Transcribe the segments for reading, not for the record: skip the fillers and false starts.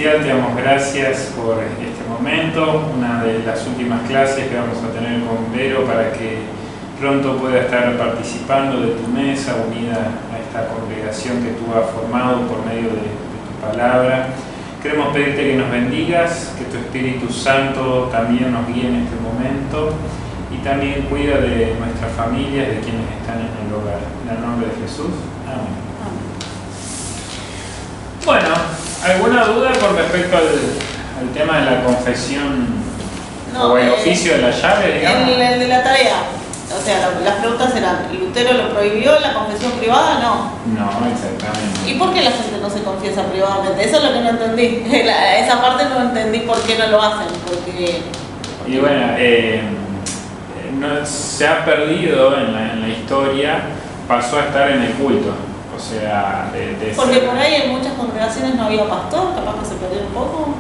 Ezequiel, te damos gracias por este momento, una de las últimas clases que vamos a tener con Vero para que pronto pueda estar participando de tu mesa, unida a esta congregación que tú has formado por medio de tu palabra. Queremos pedirte que nos bendigas, que tu Espíritu Santo también nos guíe en este momento y también cuida de nuestras familias, de quienes están en el hogar. En el nombre de Jesús. Amén. Bueno, ¿alguna duda con respecto al tema de la confesión o el oficio de la llave, digamos? El de la tarea. O sea, las preguntas eran, ¿Lutero lo prohibió la confesión privada? No. No, exactamente. ¿Y por qué la gente no se confiesa privadamente? Eso es lo que no entendí. Esa parte no entendí por qué no lo hacen. Porque... Y bueno, se ha perdido en la historia, pasó a estar en el culto. O sea, porque por ahí en muchas congregaciones no había pastor, capaz que se perdió un poco.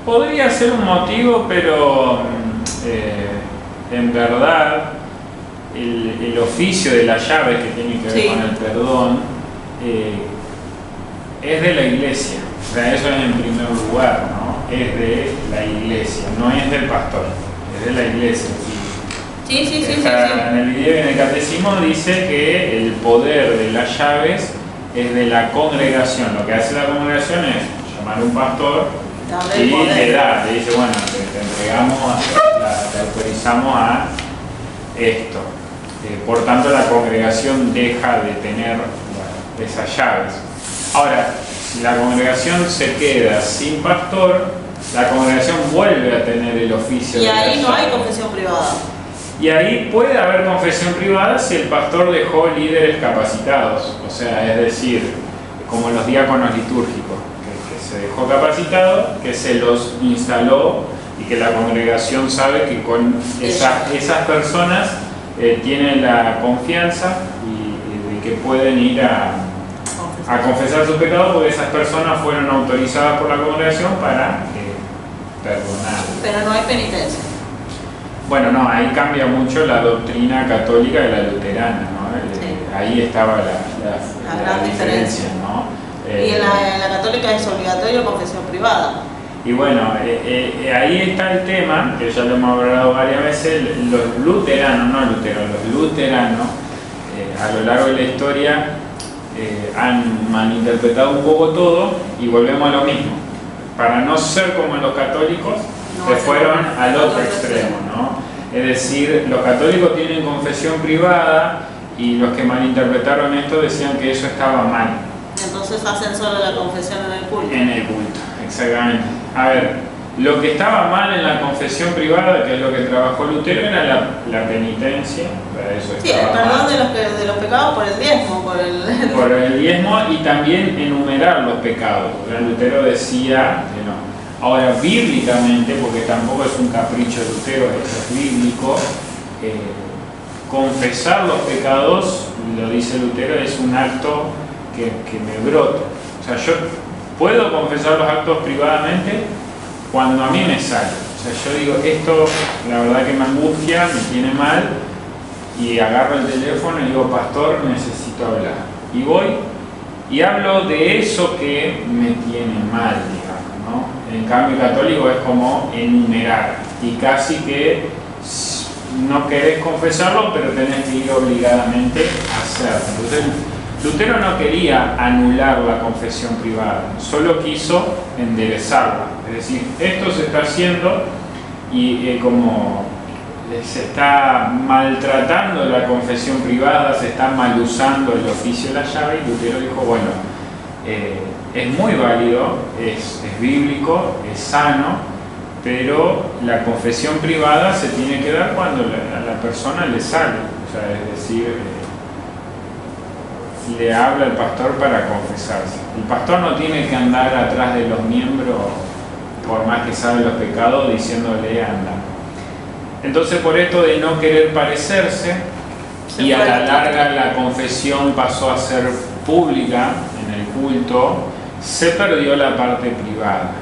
Podría ser un motivo, pero en verdad el oficio de la llave que tiene que ver con el perdón es de la iglesia. O sea, eso es en primer lugar, ¿no? Es de la iglesia, no es del pastor, es de la iglesia. Sí. En el video y en el catecismo dice que el poder de las llaves es de la congregación. Lo que hace la congregación es llamar a un pastor y le dice, bueno, te entregamos, te autorizamos a esto. Por tanto, la congregación deja de tener esas llaves. Ahora, si la congregación se queda sin pastor, la congregación vuelve a tener el oficio de la llave. Y ahí no hay confesión privada. Y ahí puede haber confesión privada si el pastor dejó líderes capacitados, o sea, es decir, como los diáconos litúrgicos, que se dejó capacitado, que se los instaló y que la congregación sabe que con esas personas tienen la confianza y de que pueden ir a confesar sus pecados porque esas personas fueron autorizadas por la congregación para perdonar. Pero no hay penitencia. Bueno, no, ahí cambia mucho la doctrina católica de la luterana, ¿no? Ahí estaba la gran diferencia, ¿no? Y en la católica es obligatorio confesión privada. Y bueno, ahí está el tema, que ya lo hemos hablado varias veces, los luteranos, los luteranos, a lo largo de la historia han malinterpretado un poco todo y volvemos a lo mismo. Para no ser como los católicos, se fueron al otro extremo, ¿no? Es decir, los católicos tienen confesión privada y los que malinterpretaron esto decían que eso estaba mal. Entonces hacen solo la confesión en el culto. En el culto, exactamente. A ver, lo que estaba mal en la confesión privada, que es lo que trabajó Lutero, era la penitencia. Para eso sí, el perdón de los pecados por el diezmo. Por el diezmo y también enumerar los pecados. Lutero decía que no. Ahora, bíblicamente, porque tampoco es un capricho de Lutero, es bíblico, confesar los pecados, lo dice Lutero, es un acto que me brota. O sea, yo puedo confesar los actos privadamente cuando a mí me sale. O sea, yo digo, esto la verdad que me angustia, me tiene mal, y agarro el teléfono y digo, pastor, necesito hablar. Y voy y hablo de eso que me tiene mal, digamos, ¿no? En cambio católico es como enumerar y casi que no querés confesarlo, pero tenés que ir obligadamente a hacerlo. Entonces, Lutero no quería anular la confesión privada, solo quiso enderezarla. Es decir, esto se está haciendo y como se está maltratando la confesión privada, se está mal usando el oficio de la llave, y Lutero dijo, bueno, es muy válido, es bíblico, es sano, pero la confesión privada se tiene que dar cuando a la persona le sale, o sea, es decir, le habla al pastor para confesarse. El pastor no tiene que andar atrás de los miembros, por más que sabe los pecados, diciéndole anda. Entonces, por esto de no querer parecerse, y a la larga la confesión pasó a ser pública en el culto, se perdió la parte privada.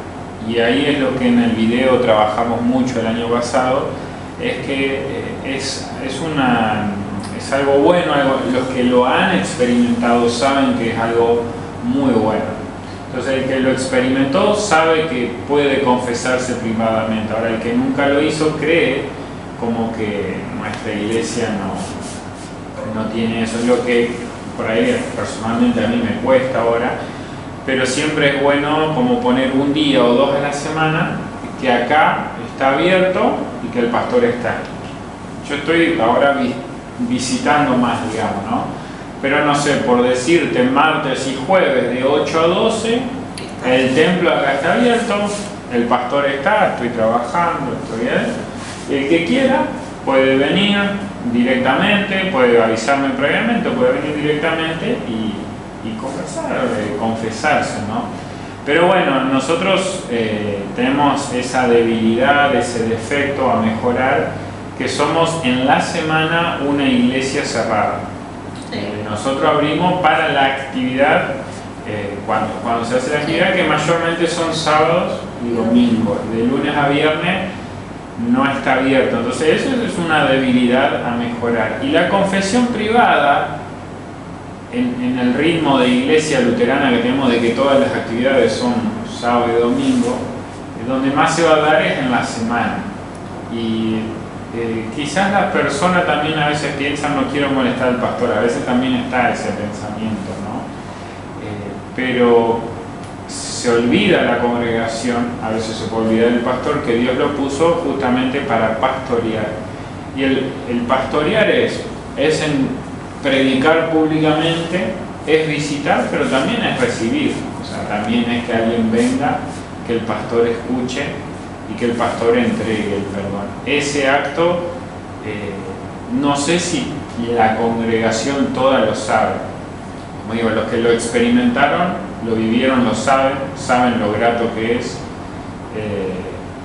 Y ahí es lo que en el video trabajamos mucho el año pasado, es que es algo bueno, los que lo han experimentado saben que es algo muy bueno. Entonces el que lo experimentó sabe que puede confesarse privadamente. Ahora el que nunca lo hizo cree como que nuestra iglesia no tiene eso. Es lo que por ahí personalmente a mí me cuesta ahora, pero siempre es bueno como poner un día o dos a la semana que acá está abierto y que el pastor está. Yo estoy ahora visitando más, digamos, ¿no? Pero no sé, por decirte, martes y jueves de 8 a 12, el templo acá está abierto, el pastor está, estoy trabajando, estoy ahí. El que quiera puede venir directamente, puede avisarme previamente, puede venir directamente y confesarse, ¿no? Pero bueno, nosotros tenemos esa debilidad, ese defecto a mejorar, que somos en la semana una iglesia cerrada. Nosotros abrimos para la actividad, cuando se hace la actividad, que mayormente son sábados y domingos. De lunes a viernes no está abierto. Entonces eso es una debilidad a mejorar. Y la confesión privada, en el ritmo de iglesia luterana que tenemos de que todas las actividades son sábado y domingo, donde más se va a dar es en la semana. Y quizás la persona también a veces piensa, no quiero molestar al pastor, a veces también está ese pensamiento, ¿no? Pero se olvida la congregación, a veces se puede olvidar el pastor, que Dios lo puso justamente para pastorear. Y el pastorear es en predicar públicamente, es visitar, pero también es recibir. O sea, también es que alguien venga, que el pastor escuche y que el pastor entregue el perdón. Ese acto, no sé si la congregación toda lo sabe. Como digo, los que lo experimentaron, lo vivieron, lo saben lo grato que es,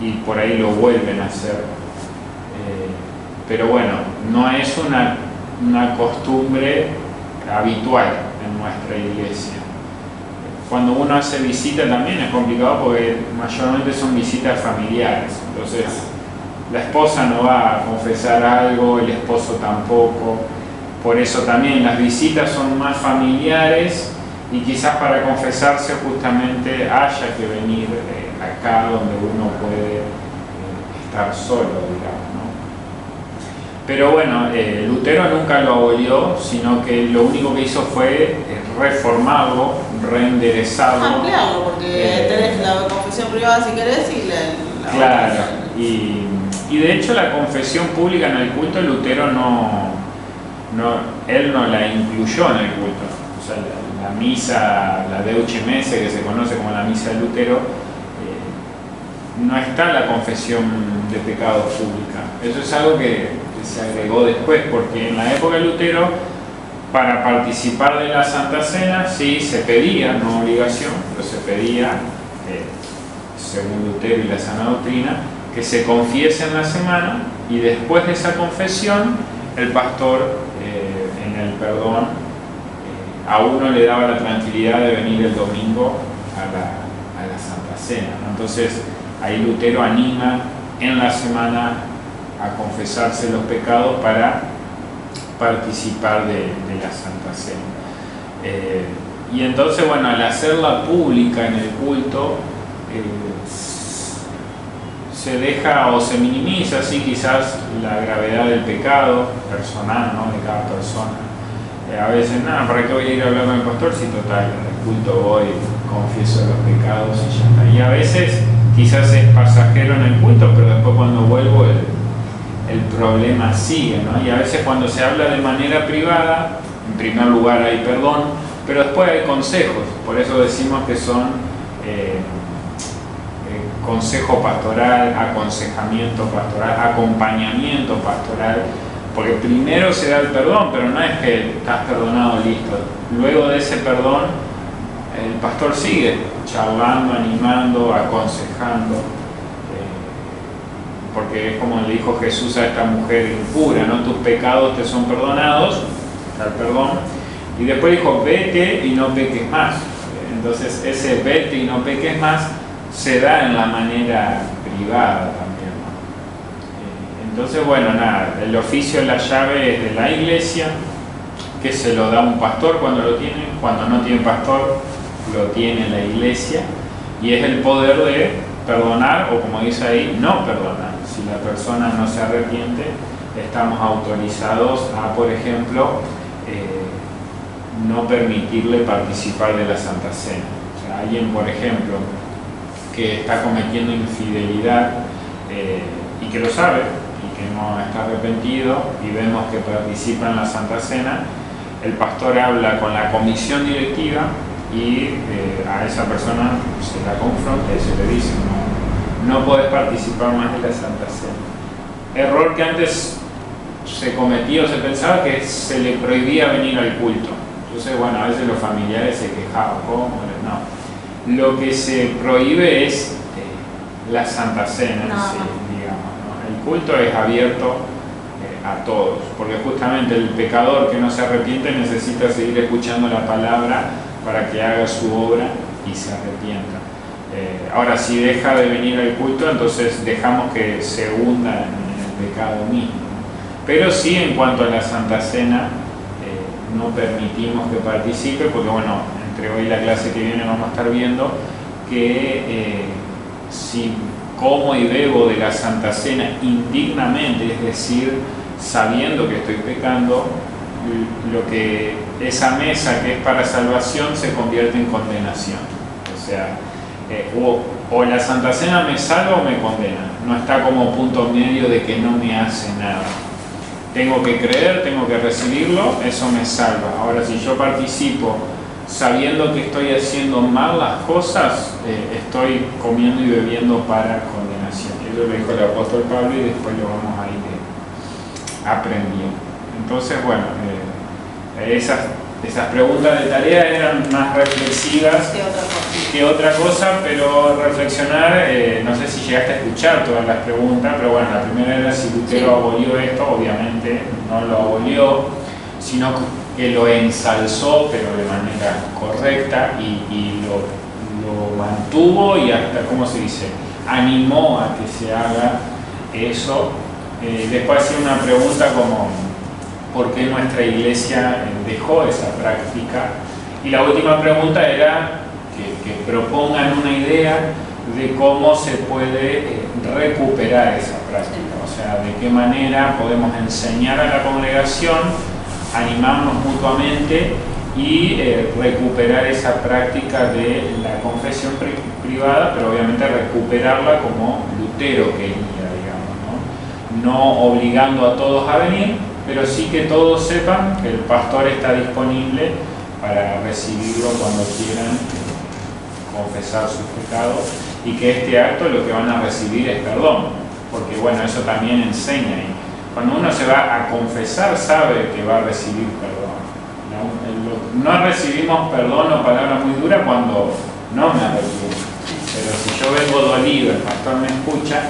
y por ahí lo vuelven a hacer. Pero bueno, no es una costumbre habitual en nuestra iglesia. Cuando uno hace visita también es complicado porque mayormente son visitas familiares. Entonces la esposa no va a confesar algo, el esposo tampoco. Por eso también las visitas son más familiares y quizás para confesarse justamente haya que venir acá donde uno puede estar solo, digamos, ¿no? Pero bueno, Lutero nunca lo abolió, sino que lo único que hizo fue reformarlo, reenderezarlo. Ampliarlo, porque tenés la confesión privada si querés y la claro, y de hecho la confesión pública en el culto, Lutero él no la incluyó en el culto. O sea, la misa, la Deutsche Messe, que se conoce como la misa de Lutero, no está la confesión de pecados pública. Eso es algo que se agregó después, porque en la época de Lutero, para participar de la Santa Cena, sí se pedía, no obligación, pero se pedía, según Lutero y la sana doctrina, que se confiese en la semana y después de esa confesión, el pastor, en el perdón, a uno le daba la tranquilidad de venir el domingo a la Santa Cena, ¿no? Entonces, ahí Lutero anima en la semana a confesarse los pecados para participar de la Santa Cena. Y entonces, bueno, al hacerla pública en el culto, se deja o se minimiza así quizás la gravedad del pecado personal, ¿no?, de cada persona. A veces, nada, ¿para qué voy a ir a hablar con el pastor? Si total, en el culto voy, confieso los pecados y ya está. Y a veces quizás es pasajero en el culto, pero después cuando vuelvo el problema sigue, ¿no? Y a veces cuando se habla de manera privada, en primer lugar hay perdón, pero después hay consejos. Por eso decimos que son consejo pastoral, aconsejamiento pastoral, acompañamiento pastoral, porque primero se da el perdón, pero no es que estás perdonado, listo. Luego de ese perdón, el pastor sigue charlando, animando, aconsejando, porque es como le dijo Jesús a esta mujer impura, ¿no? Tus pecados te son perdonados, está el perdón, y después dijo, vete y no peques más. Entonces ese vete y no peques más se da en la manera privada también, ¿no? Entonces, bueno, nada, el oficio de la llave es de la iglesia, que se lo da un pastor cuando lo tiene. Cuando no tiene pastor, lo tiene la Iglesia, y es el poder de perdonar, o como dice ahí, no perdonar. Si la persona no se arrepiente, estamos autorizados a, por ejemplo, no permitirle participar de la Santa Cena. O sea, alguien, por ejemplo, que está cometiendo infidelidad y que lo sabe y que no está arrepentido, y vemos que participa en la Santa Cena, el pastor habla con la comisión directiva y a esa persona se la confronta y se le dice: no podés participar más de la Santa Cena. Error que antes se cometía o se pensaba, que se le prohibía venir al culto. Entonces, bueno, a veces los familiares se quejaban: ¿cómo? No. Lo que se prohíbe es la Santa Cena, digamos, ¿no? El culto es abierto a todos, porque justamente el pecador que no se arrepiente necesita seguir escuchando la palabra para que haga su obra y se arrepienta. Ahora, si deja de venir al culto, entonces dejamos que se hunda en el pecado mismo, ¿no? Pero sí, en cuanto a la Santa Cena, no permitimos que participe, porque bueno, entre hoy y la clase que viene vamos a estar viendo que si como y bebo de la Santa Cena indignamente, es decir, sabiendo que estoy pecando, lo que esa mesa que es para salvación se convierte en condenación. O sea, o la Santa Cena me salva o me condena. No está como punto medio de que no me hace nada. Tengo que creer, tengo que recibirlo, eso me salva. Ahora, si yo participo sabiendo que estoy haciendo mal las cosas, estoy comiendo y bebiendo para condenación. Eso lo dijo el apóstol Pablo y después lo vamos a ir aprendiendo. Entonces, bueno, esas preguntas de tarea eran más reflexivas que otra cosa, pero reflexionar, no sé si llegaste a escuchar todas las preguntas, pero bueno, la primera era si Lutero abolió esto. Obviamente no lo abolió, sino que lo ensalzó, pero de manera correcta, y lo mantuvo, y hasta, ¿cómo se dice?, animó a que se haga eso. Después hacía una pregunta como: ¿por qué nuestra iglesia dejó esa práctica? Y la última pregunta era que propongan una idea de cómo se puede recuperar esa práctica. O sea, de qué manera podemos enseñar a la congregación, animarnos mutuamente y recuperar esa práctica de la confesión privada, pero obviamente recuperarla como Lutero quería, digamos, ¿no? No obligando a todos a venir, pero sí que todos sepan que el pastor está disponible para recibirlo cuando quieran confesar sus pecados, y que este acto lo que van a recibir es perdón, porque bueno, eso también enseña. Y cuando uno se va a confesar, sabe que va a recibir perdón. No recibimos perdón o palabra muy dura cuando no me arrepiento, pero si yo vengo dolido, el pastor me escucha.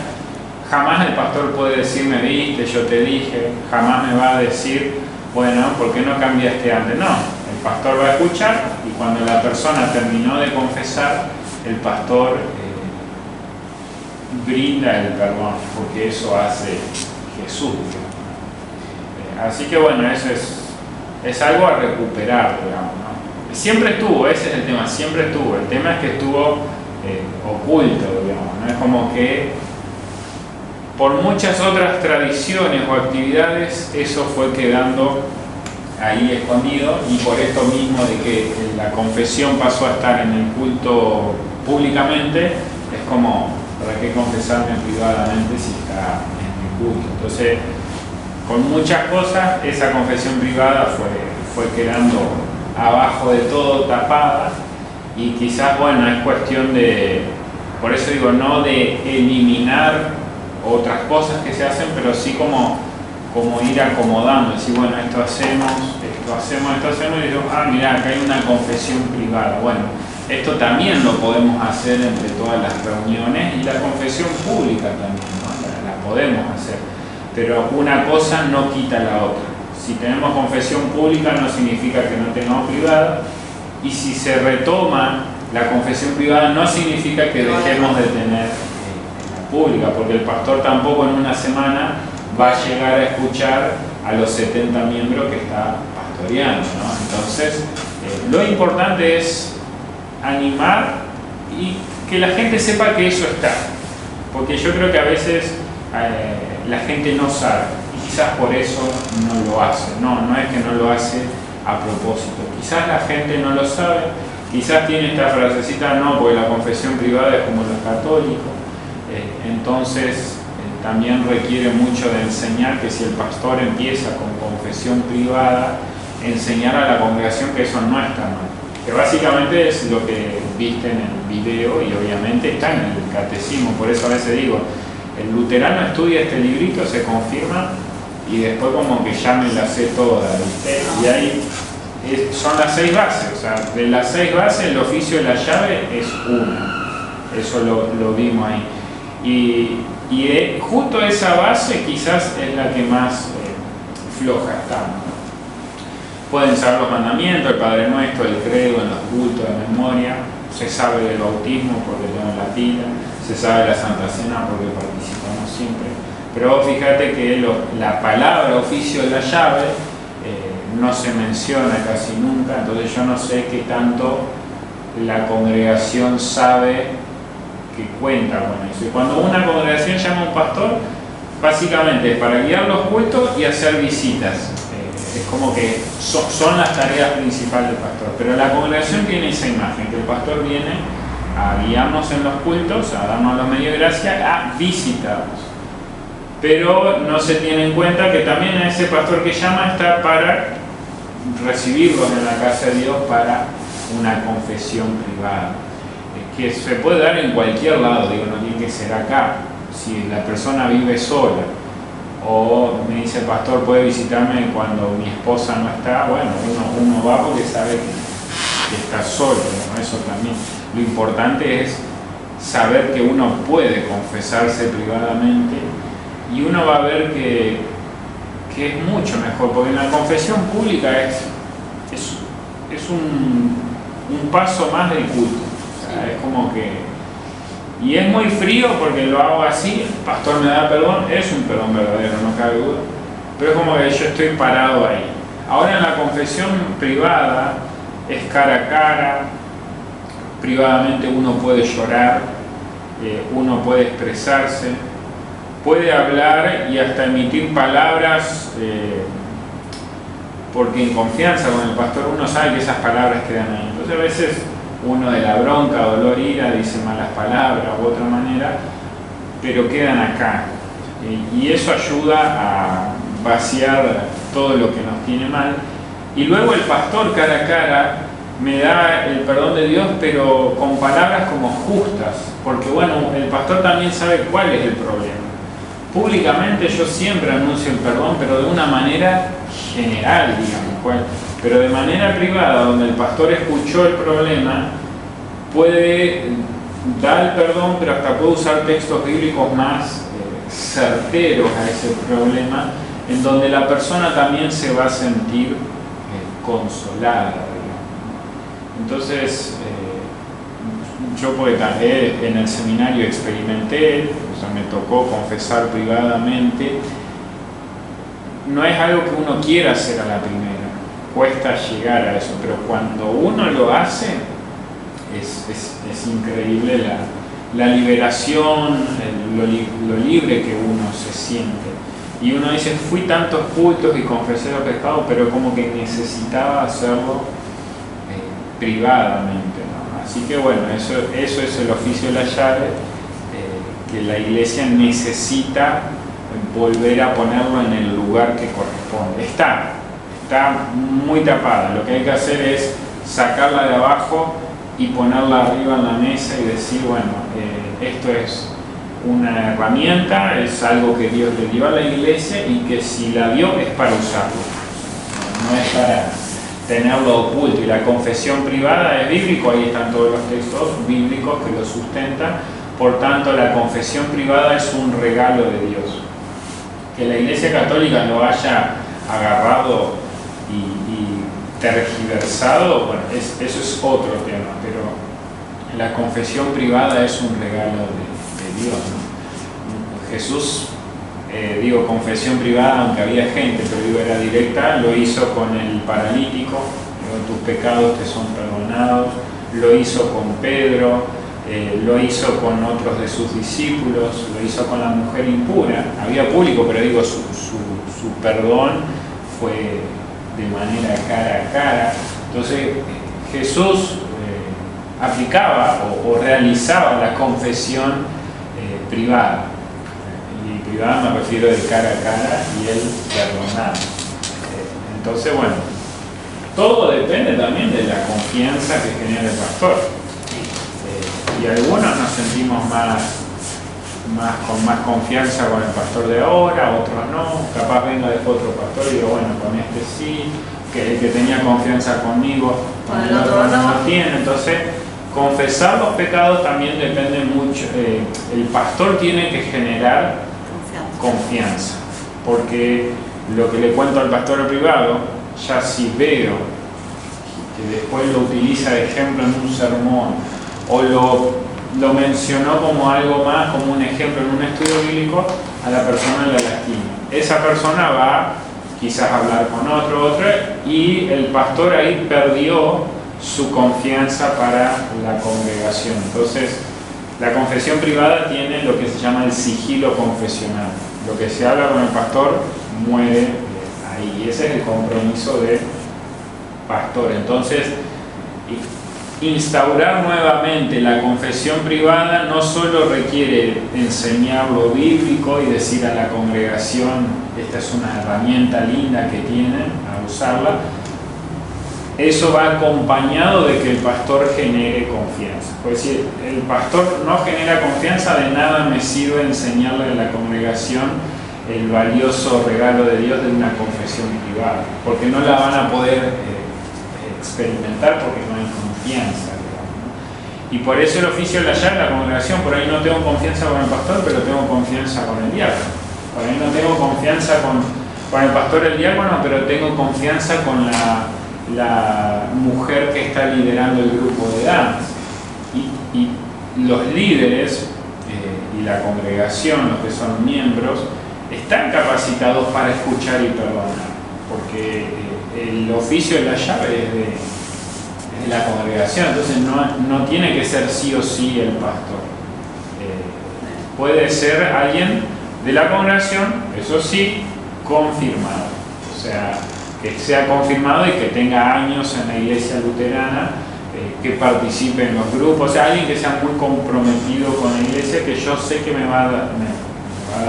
Jamás el pastor puede decirme: viste, yo te dije. Jamás me va a decir: bueno, ¿por qué no cambiaste antes? No, el pastor va a escuchar, y cuando la persona terminó de confesar, el pastor brinda el perdón, porque eso hace Jesús. Así que bueno, eso es algo a recuperar, digamos, ¿no? Siempre estuvo, ese es el tema, siempre estuvo. El tema es que estuvo oculto, digamos, ¿no? Es como que por muchas otras tradiciones o actividades eso fue quedando ahí escondido, y por esto mismo de que la confesión pasó a estar en el culto públicamente, es como: ¿para qué confesarme privadamente si está en el culto? Entonces, con muchas cosas, esa confesión privada fue quedando abajo de todo, tapada, y quizás, bueno, es cuestión de, por eso digo, no de eliminar otras cosas que se hacen, pero sí como ir acomodando, decir: bueno, esto hacemos, y digo: ah, mira, acá hay una confesión privada. Bueno, esto también lo podemos hacer entre todas las reuniones, y la confesión pública también, ¿no? La podemos hacer, pero una cosa no quita la otra. Si tenemos confesión pública no significa que no tengamos privada, y si se retoma la confesión privada no significa que dejemos de tener la pública, porque el pastor tampoco en una semana va a llegar a escuchar a los 70 miembros que está pastoreando, ¿no? Entonces, lo importante es animar y que la gente sepa que eso está. Porque yo creo que a veces la gente no sabe y quizás por eso no lo hace. No es que no lo hace a propósito. Quizás la gente no lo sabe, quizás tiene esta frasecita, no, porque la confesión privada es como los católicos. Entonces también requiere mucho de enseñar que si el pastor empieza con confesión privada, enseñar a la congregación que eso no está mal. Que básicamente es lo que viste en el video y obviamente está en el catecismo. Por eso a veces digo, el luterano estudia este librito, se confirma y después como que ya me la sé toda, ¿viste? Y ahí son las 6 bases, o sea, de las 6 bases el oficio de la llave es una. Eso lo vimos ahí. Y justo esa base quizás es la que más floja está. Pueden saber los mandamientos, el Padre Nuestro, el credo, en los cultos de memoria, se sabe del bautismo porque tenemos la tira, se sabe de la Santa Cena porque participamos siempre. Pero fíjate que la palabra oficio de la llave no se menciona casi nunca, entonces yo no sé qué tanto la congregación sabe que cuenta con eso. Y cuando una congregación llama a un pastor, básicamente es para guiar los cultos y hacer visitas. Es como que son las tareas principales del pastor. Pero la congregación tiene esa imagen, que el pastor viene a guiarnos en los cultos, a darnos los medios de gracia, a visitarnos. Pero no se tiene en cuenta que también ese pastor que llama está para recibirlos en la casa de Dios para una confesión privada. Que se puede dar en cualquier lado, digo, no tiene que ser acá. Si la persona vive sola, o me dice el pastor, puede visitarme cuando mi esposa no está, bueno, uno va porque sabe que está solo, ¿no? Eso también. Lo importante es saber que uno puede confesarse privadamente y uno va a ver que es mucho mejor, porque en la confesión pública es un paso más del culto. O sea, es como que... Y es muy frío porque lo hago así, el pastor me da perdón, es un perdón verdadero, no cabe duda, pero es como que yo estoy parado ahí. Ahora en la confesión privada es cara a cara, privadamente uno puede llorar, uno puede expresarse, puede hablar y hasta emitir palabras, porque en confianza con el pastor uno sabe que esas palabras quedan ahí. Entonces a veces uno de la bronca, dolor, ira, dice malas palabras u otra manera, pero quedan acá. Y eso ayuda a vaciar todo lo que nos tiene mal. Y luego el pastor cara a cara me da el perdón de Dios, pero con palabras como justas, porque bueno, el pastor también sabe cuál es el problema. Públicamente yo siempre anuncio el perdón, pero de una manera general, digamos, pero de manera privada, donde el pastor escuchó el problema, puede dar el perdón, pero hasta puede usar textos bíblicos más certeros a ese problema, en donde la persona también se va a sentir consolada, digamos. Entonces, yo en el seminario experimenté, o sea, me tocó confesar privadamente. No es algo que uno quiera hacer a la primera, cuesta llegar a eso, pero cuando uno lo hace, es increíble la liberación, lo libre que uno se siente. Y uno dice, fui tantos cultos y confesé los pecados, pero como que necesitaba hacerlo privadamente, ¿no? Así que bueno, eso es el oficio de la llave, que la iglesia necesita volver a ponerlo en el lugar que corresponde. Está muy tapada, lo que hay que hacer es sacarla de abajo y ponerla arriba en la mesa y decir, bueno, esto es una herramienta, es algo que Dios le dio a la iglesia y que si la dio es para usarlo, no es para tenerlo oculto. Y la confesión privada es bíblico, ahí están todos los textos bíblicos que lo sustentan. Por tanto, la confesión privada es un regalo de Dios. Que la Iglesia Católica lo haya agarrado y tergiversado, bueno, eso es otro tema, pero la confesión privada es un regalo de Dios, ¿no? Jesús, confesión privada, aunque había gente, pero era directa, lo hizo con el paralítico, tus pecados te son perdonados, lo hizo con Pedro, lo hizo con otros de sus discípulos, lo hizo con la mujer impura. Había público, pero digo, su perdón fue de manera cara a cara. Entonces Jesús aplicaba o realizaba la confesión privada. Y privada me refiero de cara a cara, y él perdonaba. Entonces, bueno, todo depende también de la confianza que genera el pastor. Y algunos nos sentimos con más confianza con el pastor de ahora, otros no. Capaz venga después otro pastor y digo, bueno, con este sí, que el que tenía confianza conmigo, con el otro no lo tiene. Entonces, confesar los pecados también depende mucho. El pastor tiene que generar confianza, porque lo que le cuento al pastor privado, ya si veo que después lo utiliza de ejemplo en un sermón, o lo mencionó como algo más, como un ejemplo en un estudio bíblico, a la persona la lastima. Esa persona va quizás a hablar con otro, y el pastor ahí perdió su confianza para la congregación. Entonces, la confesión privada tiene lo que se llama el sigilo confesional. Lo que se habla con el pastor muere ahí. Y ese es el compromiso del pastor. Entonces, instaurar nuevamente la confesión privada no solo requiere enseñar lo bíblico y decir a la congregación, esta es una herramienta linda que tienen, a usarla. Eso va acompañado de que el pastor genere confianza. Pues si el pastor no genera confianza, de nada me sirve enseñarle a la congregación el valioso regalo de Dios de una confesión privada, porque no la van a poder experimentar porque no hay confianza, digamos. Y por eso el oficio de la llave, la congregación, por ahí no tengo confianza con el pastor, pero tengo confianza con el diácono. Por ahí no tengo confianza con el pastor, el diácono, pero tengo confianza con la mujer que está liderando el grupo de danza. Y los líderes y la congregación, los que son miembros, están capacitados para escuchar y perdonar, porque el oficio de la llave es de la congregación, entonces no tiene que ser sí o sí el pastor. Puede ser alguien de la congregación, eso sí, confirmado, o sea, que sea confirmado y que tenga años en la iglesia luterana, que participe en los grupos, o sea, alguien que sea muy comprometido con la iglesia, que yo sé que me va a dar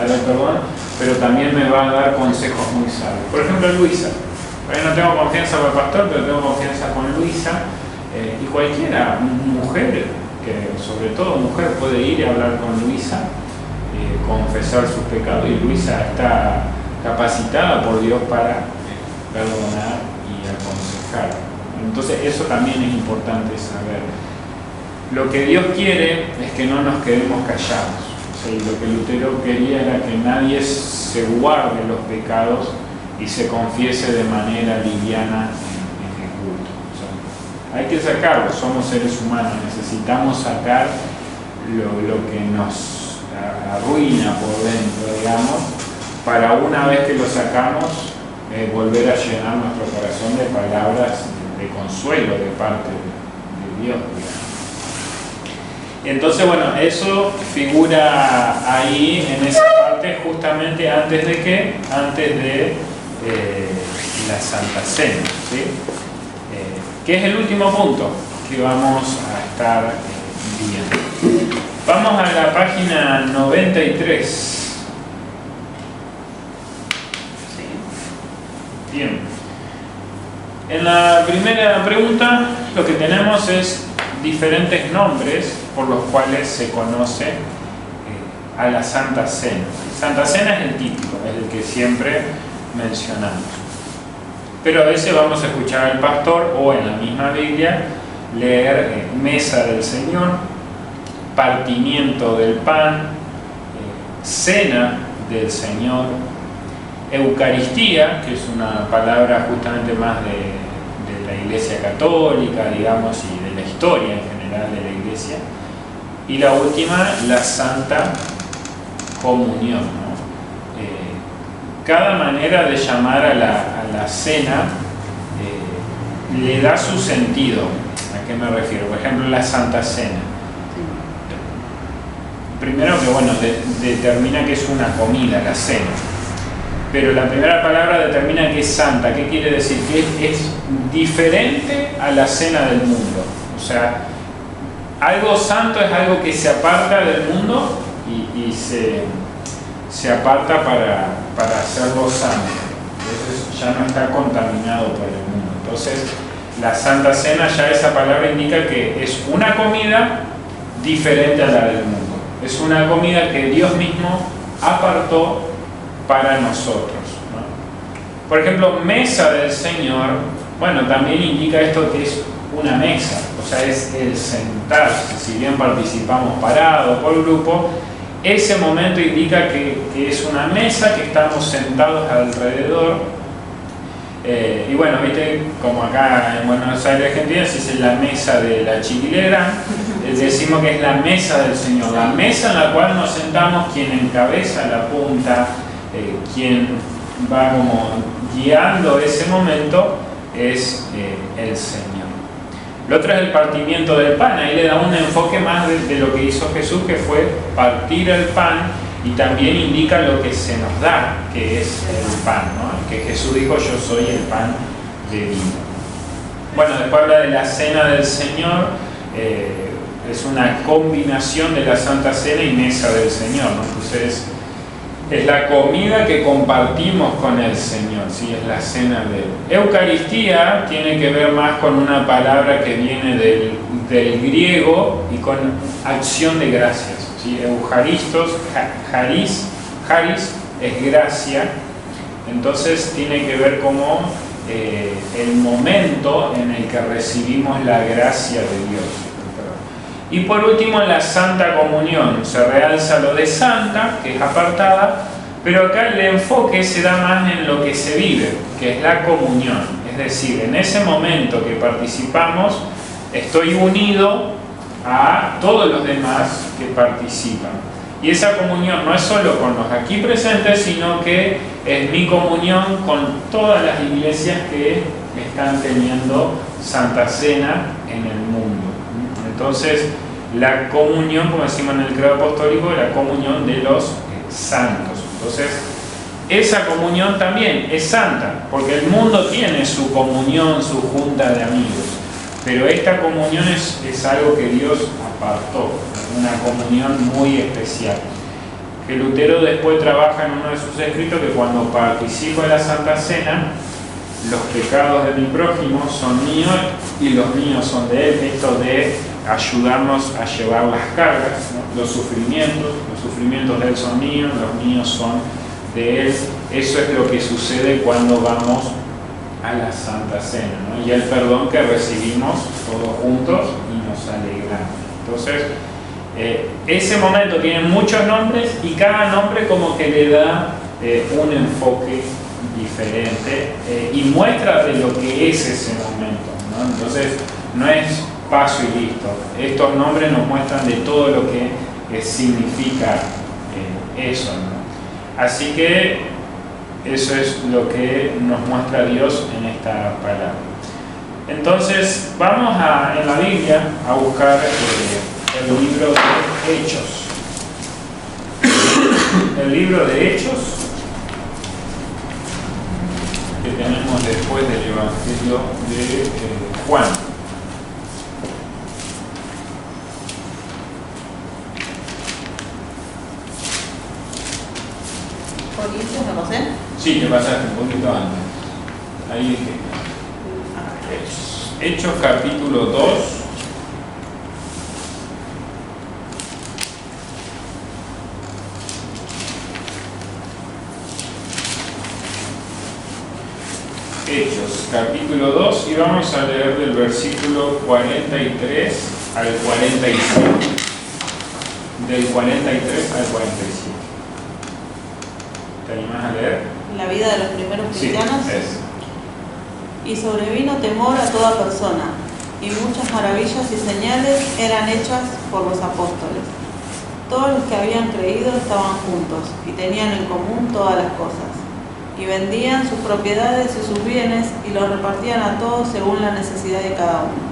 el perdón, pero también me va a dar consejos muy sabios. Por ejemplo, Luisa. No tengo confianza con el pastor, pero tengo confianza con Luisa, y cualquiera, mujer, que sobre todo mujer, puede ir y hablar con Luisa, confesar sus pecados, y Luisa está capacitada por Dios para perdonar y aconsejar. Entonces eso también es importante saber. Lo que Dios quiere es que no nos quedemos callados. O sea, y lo que Lutero quería era que nadie se guarde los pecados y se confiese de manera liviana en el culto. O sea, hay que sacarlo, somos seres humanos, necesitamos sacar lo que nos arruina por dentro, digamos, para una vez que lo sacamos, volver a llenar nuestro corazón de palabras de consuelo de parte de Dios, digamos. Entonces, bueno, eso figura ahí en esa parte justamente antes de la Santa Cena, ¿sí? Que es el último punto que vamos a estar viendo. Vamos a la página 93. Bien. En la primera pregunta lo que tenemos es diferentes nombres por los cuales se conoce a la Santa Cena. Santa Cena es el típico, es el que siempre mencionamos. Pero a veces vamos a escuchar al pastor o en la misma Biblia leer mesa del Señor, partimiento del pan, cena del Señor, Eucaristía, que es una palabra justamente más de la Iglesia Católica, digamos, y de la historia en general de la Iglesia. Y la última, la Santa Comunión, ¿no? Cada manera de llamar a la cena le da su sentido. ¿A qué me refiero? Por ejemplo, la Santa Cena. Primero que, bueno, determina que es una comida, la cena. Pero la primera palabra determina que es santa. ¿Qué quiere decir? Que es diferente a la cena del mundo. O sea, algo santo es algo que se aparta del mundo y se aparta para hacerlo santo. Entonces ya no está contaminado por el mundo. Entonces, la Santa Cena, ya esa palabra indica que es una comida diferente a la del mundo. Es una comida que Dios mismo apartó para nosotros, ¿no? Por ejemplo, mesa del Señor, bueno, también indica esto que es una mesa, o sea, es el sentarse. Si bien participamos parados por grupo, ese momento indica que es una mesa, que estamos sentados alrededor. Y bueno, viste, como acá en Buenos Aires, Argentina, se dice la mesa de la chiquilera, decimos que es la mesa del Señor, la mesa en la cual nos sentamos, quien encabeza la punta, quien va como guiando ese momento es el Señor. Lo otro es el partimiento del pan. Ahí le da un enfoque más de lo que hizo Jesús, que fue partir el pan, y también indica lo que se nos da, que es el pan, ¿no? Que Jesús dijo: yo soy el pan de vida. Bueno, después habla de la cena del Señor. Es una combinación de la Santa Cena y mesa del Señor, ¿no? Entonces, es la comida que compartimos con el Señor, ¿sí? Es la cena de Él. Eucaristía tiene que ver más con una palabra que viene del griego y con acción de gracias, ¿sí? Eucharistos, charis es gracia, entonces tiene que ver como el momento en el que recibimos la gracia de Dios. Y por último, en la Santa Comunión se realza lo de santa, que es apartada, pero acá el enfoque se da más en lo que se vive, que es la comunión. Es decir, en ese momento que participamos, estoy unido a todos los demás que participan. Y esa comunión no es solo con los aquí presentes, sino que es mi comunión con todas las iglesias que están teniendo Santa Cena en el mundo. Entonces, la comunión, como decimos en el credo apostólico, la comunión de los santos. Entonces, esa comunión también es santa, porque el mundo tiene su comunión, su junta de amigos, pero esta comunión es algo que Dios apartó, una comunión muy especial. Que Lutero después trabaja en uno de sus escritos que cuando participo de la Santa Cena, los pecados de mi prójimo son míos y los míos son de él. Esto de ayudarnos a llevar las cargas, ¿no? Los sufrimientos de él son míos, los míos son de él. Eso es lo que sucede cuando vamos a la Santa Cena, ¿no? Y el perdón que recibimos todos juntos y nos alegramos. Entonces, ese momento tiene muchos nombres y cada nombre como que le da un enfoque diferente y muestra de lo que es ese momento, ¿no? Entonces, no es paso y listo. Estos nombres nos muestran de todo lo que significa eso, ¿no? Así que eso es lo que nos muestra Dios en esta palabra. Entonces, vamos en la Biblia a buscar el libro de Hechos. El libro de Hechos que tenemos después del Evangelio de Juan. ¿Corintios me pasé? Sí, te pasaste un poquito antes. Ahí dije. Hechos capítulo 2. Hechos capítulo 2 y vamos a leer del versículo 43 al 47. Del 43 al 47. ¿Te animás a leer? La vida de los primeros cristianos. Sí, Y sobrevino temor a toda persona, y muchas maravillas y señales eran hechas por los apóstoles. Todos los que habían creído estaban juntos y tenían en común todas las cosas, y vendían sus propiedades y sus bienes y los repartían a todos según la necesidad de cada uno.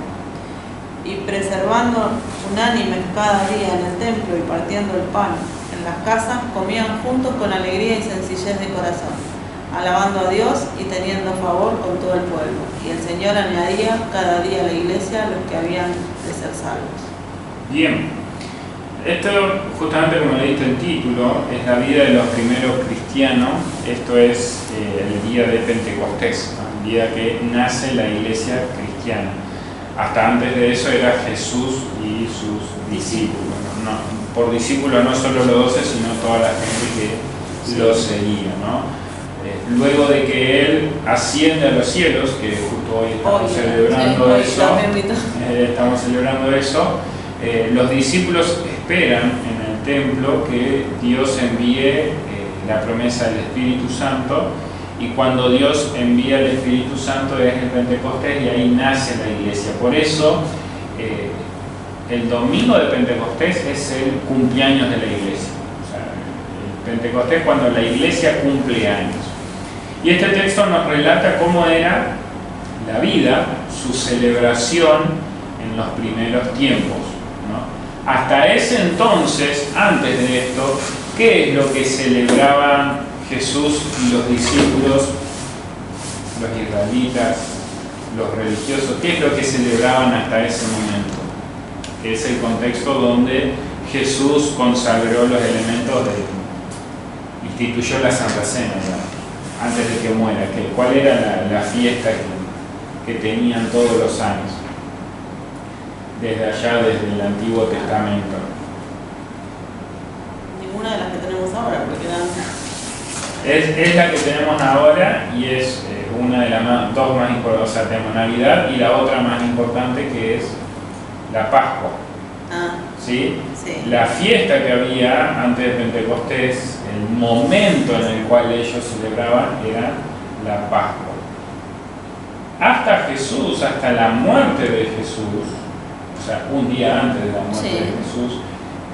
y preservando unánimes cada día en el templo y partiendo el pan en las casas, comían juntos con alegría y sencillez de corazón, alabando a Dios y teniendo favor con todo el pueblo. Y el Señor añadía cada día a la iglesia los que habían de ser salvos. Bien, esto justamente como leíste el título, es la vida de los primeros cristianos. Esto es el día de Pentecostés, ¿no? El día que nace la iglesia cristiana. Hasta antes de eso era Jesús y sus discípulos, ¿no? Por discípulos no solo los 12, sino toda la gente que lo seguía, ¿no? Luego de que Él asciende a los cielos, que justo hoy estamos celebrando eso, estamos celebrando eso, los discípulos esperan en el templo que Dios envíe la promesa del Espíritu Santo, y cuando Dios envía el Espíritu Santo es el Pentecostés, y ahí nace la iglesia. Por eso el domingo de Pentecostés es el cumpleaños de la iglesia. O sea, el Pentecostés es cuando la iglesia cumple años. Y este texto nos relata cómo era la vida, su celebración en los primeros tiempos, ¿no? Hasta ese entonces, antes de esto, ¿qué es lo que celebraban Jesús y los discípulos, los israelitas, los religiosos? ¿Qué es lo que celebraban hasta ese momento? Que es el contexto donde Jesús consagró los elementos instituyó la Santa Cena, ¿no? Antes de que muera. ¿Cuál era la fiesta que tenían todos los años? Desde allá, desde el Antiguo Testamento. Ninguna de las que tenemos ahora, porque es la que tenemos ahora, y es una de las dos más importantes. O sea, tenemos Navidad y la otra más importante, que es la Pascua. ¿Sí? Sí. La fiesta que había antes de Pentecostés, el momento en el cual ellos celebraban, era la Pascua. Hasta Jesús, hasta la muerte de Jesús, o sea, un día antes de la muerte de Jesús,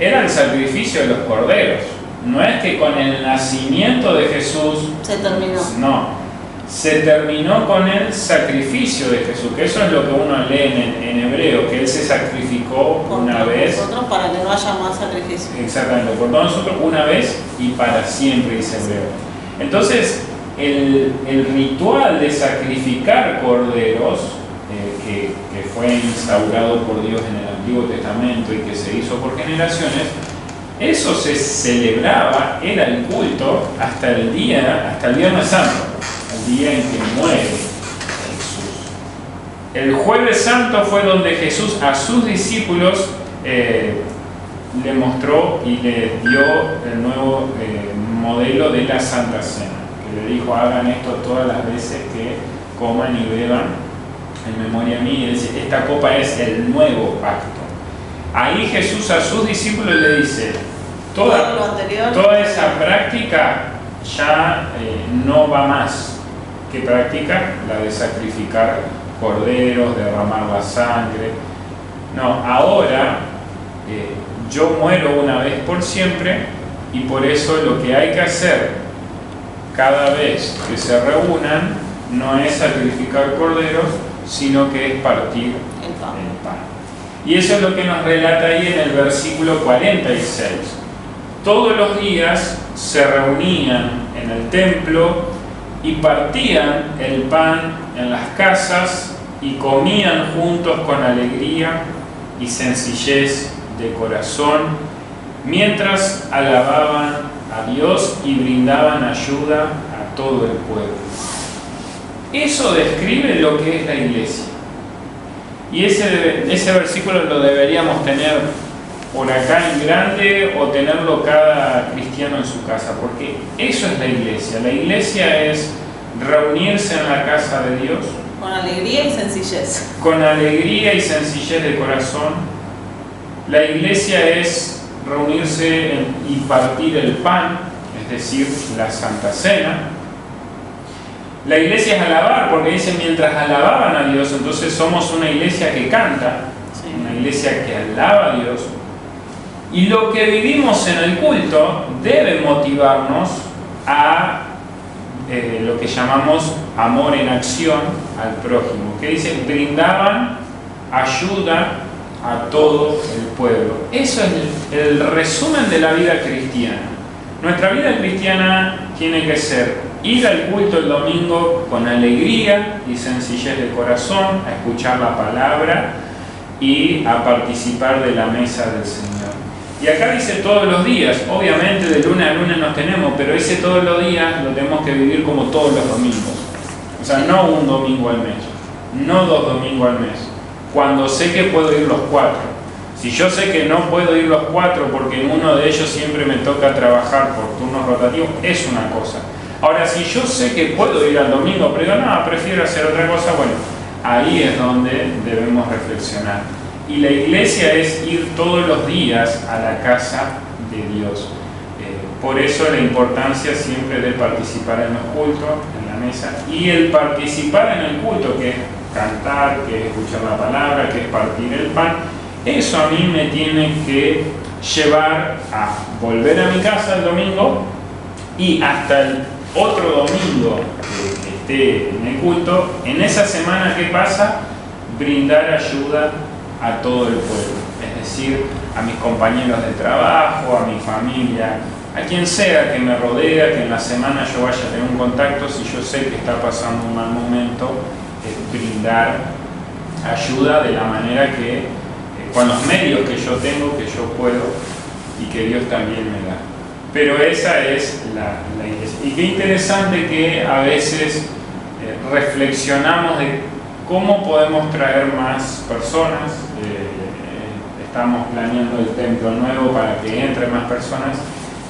era el sacrificio de los corderos. No es que con el nacimiento de Jesús se terminó. No, se terminó con el sacrificio de Jesús, que eso es lo que uno lee en hebreo, que Él se sacrificó una vez. Por nosotros, para que no haya más sacrificio. Exactamente, por todos nosotros una vez y para siempre, dice hebreo. Entonces, el ritual de sacrificar corderos, que fue instaurado por Dios en el Antiguo Testamento y que se hizo por generaciones, eso se celebraba, era el culto hasta el Viernes Santo, el día en que muere Jesús. El Jueves Santo fue donde Jesús a sus discípulos le mostró y le dio el nuevo modelo de la Santa Cena, que le dijo: hagan esto todas las veces que coman y beban en memoria mía. Y dice: esta copa es el nuevo pacto. Ahí Jesús a sus discípulos le dice: toda esa práctica ya no va más. ¿Qué práctica? La de sacrificar corderos, derramar la sangre. No, ahora yo muero una vez por siempre, y por eso lo que hay que hacer cada vez que se reúnan no es sacrificar corderos, sino que es partir el pan. Y eso es lo que nos relata ahí en el versículo 46. Todos los días se reunían en el templo y partían el pan en las casas y comían juntos con alegría y sencillez de corazón, mientras alababan a Dios y brindaban ayuda a todo el pueblo. Eso describe lo que es la iglesia. Y ese versículo lo deberíamos tener por acá en grande, o tenerlo cada cristiano en su casa, porque eso es la iglesia. La iglesia es reunirse en la casa de Dios con alegría y sencillez. Con alegría y sencillez de corazón. La iglesia es reunirse y partir el pan, es decir, la Santa Cena. La iglesia es alabar, porque dice: mientras alababan a Dios. Entonces somos una iglesia que canta, una iglesia que alaba a Dios. Y lo que vivimos en el culto debe motivarnos a lo que llamamos amor en acción al prójimo, que dice: brindaban ayuda a todo el pueblo. Eso es el resumen de la vida cristiana. Nuestra vida cristiana tiene que ser ir al culto el domingo con alegría y sencillez de corazón, a escuchar la palabra y a participar de la mesa del Señor. Y acá dice todos los días, obviamente de lunes a lunes nos tenemos, pero ese todos los días lo tenemos que vivir como todos los domingos. O sea, no un domingo al mes, no 2 domingos al mes, cuando sé que puedo ir los 4. Si yo sé que no puedo ir los 4 porque en uno de ellos siempre me toca trabajar por turnos rotativos, es una cosa. Ahora, si yo sé que puedo ir al domingo, pero digo, no, prefiero hacer otra cosa, bueno, ahí es donde debemos reflexionar. Y la iglesia es ir todos los días a la casa de Dios. Por eso la importancia siempre de participar en los cultos, en la mesa, y el participar en el culto, que es cantar, que es escuchar la palabra, que es partir el pan. Eso a mí me tiene que llevar a volver a mi casa el domingo y hasta el otro domingo que esté en el culto, en esa semana que pasa, brindar ayuda a todo el pueblo, es decir, a mis compañeros de trabajo, a mi familia, a quien sea que me rodea, que en la semana yo vaya a tener un contacto. Si yo sé que está pasando un mal momento, brindar ayuda de la manera que con los medios que yo tengo, que yo puedo y que Dios también me da. Pero esa es la iglesia. Y qué interesante que a veces reflexionamos de cómo podemos traer más personas. Estamos planeando el templo nuevo para que entre más personas.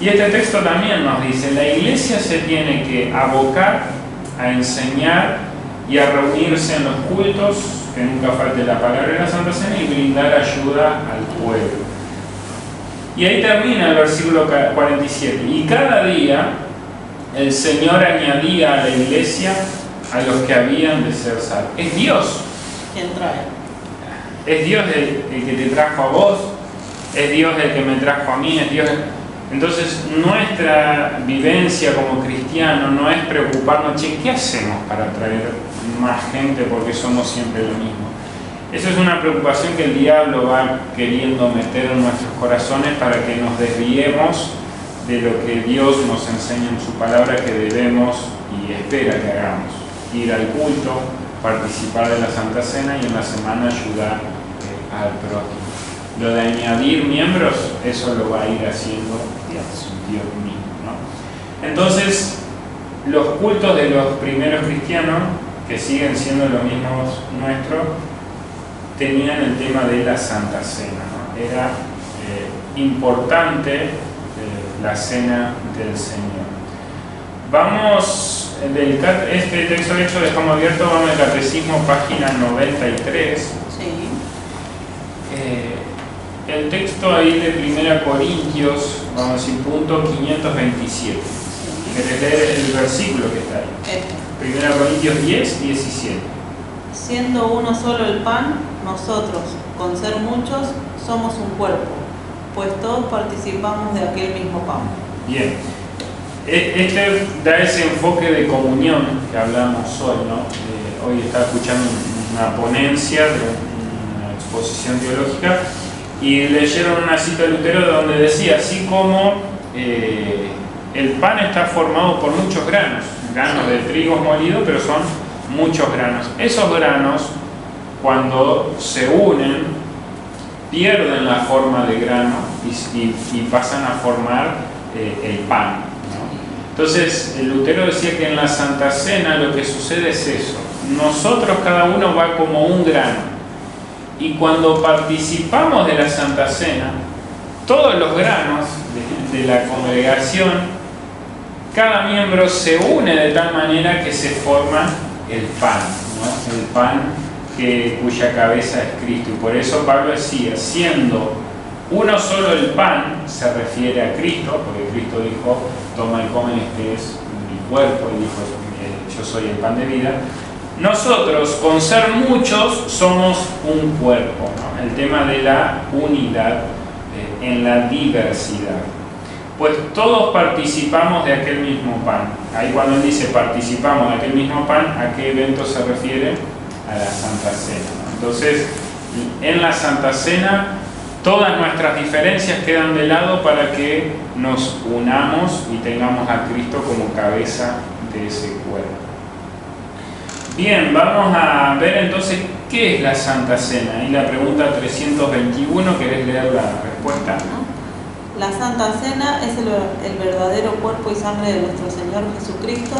Y este texto también nos dice, la iglesia se tiene que abocar a enseñar y a reunirse en los cultos, que nunca falte la palabra de la Santa Cena, y brindar ayuda al pueblo. Y ahí termina el versículo 47. Y cada día el Señor añadía a la iglesia a los que habían de ser salvos. Es Dios quien trae. Es Dios el que te trajo a vos, es Dios el que me trajo a mí, es Dios. Entonces nuestra vivencia como cristianos no es preocuparnos, che, ¿qué hacemos para traer más gente porque somos siempre lo mismo? Esa es una preocupación que el diablo va queriendo meter en nuestros corazones para que nos desviemos de lo que Dios nos enseña en su palabra que debemos y espera que hagamos. Ir al culto, participar de la Santa Cena y en la semana ayudar al prójimo. Lo de añadir miembros, eso lo va a ir haciendo Dios mismo, ¿no? Entonces, los cultos de los primeros cristianos, que siguen siendo los mismos nuestros, tenían el tema de la Santa Cena, ¿no? Era importante la Cena del Señor. Vamos, este texto de hecho dejamos abierto, vamos al Catecismo, página 93. Sí. El texto ahí de 1 Corintios, vamos a decir, punto 527. ¿Querés leer el versículo que está ahí? 1 Corintios 10, 17. Siendo uno solo el pan, nosotros, con ser muchos, somos un cuerpo, pues todos participamos de aquel mismo pan. Bien. Este da ese enfoque de comunión que hablamos hoy, ¿no? Hoy estaba escuchando una ponencia de una exposición teológica y leyeron una cita de Lutero donde decía, así como el pan está formado por muchos granos de trigo molido, pero son muchos granos. Esos granos, cuando se unen, pierden la forma de grano y pasan a formar el pan, ¿no? Entonces, Lutero decía que en la Santa Cena lo que sucede es eso. Nosotros, cada uno va como un grano. Y cuando participamos de la Santa Cena, todos los granos de la congregación, cada miembro se une de tal manera que se forma el pan, ¿no? El pan cuya cabeza es Cristo. Y por eso Pablo decía, siendo uno solo el pan, se refiere a Cristo, porque Cristo dijo, toma y come, este es mi cuerpo, y dijo, yo soy el pan de vida. Nosotros, con ser muchos, somos un cuerpo, ¿no? El tema de la unidad en la diversidad. Pues todos participamos de aquel mismo pan. Ahí cuando él dice participamos de aquel mismo pan, ¿a qué evento se refiere? A la Santa Cena, ¿no? Entonces, En la Santa Cena todas nuestras diferencias quedan de lado para que nos unamos y tengamos a Cristo como cabeza de ese cuerpo. Bien, vamos a ver entonces qué es la Santa Cena. Y la pregunta 321, ¿querés leer la respuesta? La Santa Cena es el verdadero cuerpo y sangre de nuestro Señor Jesucristo,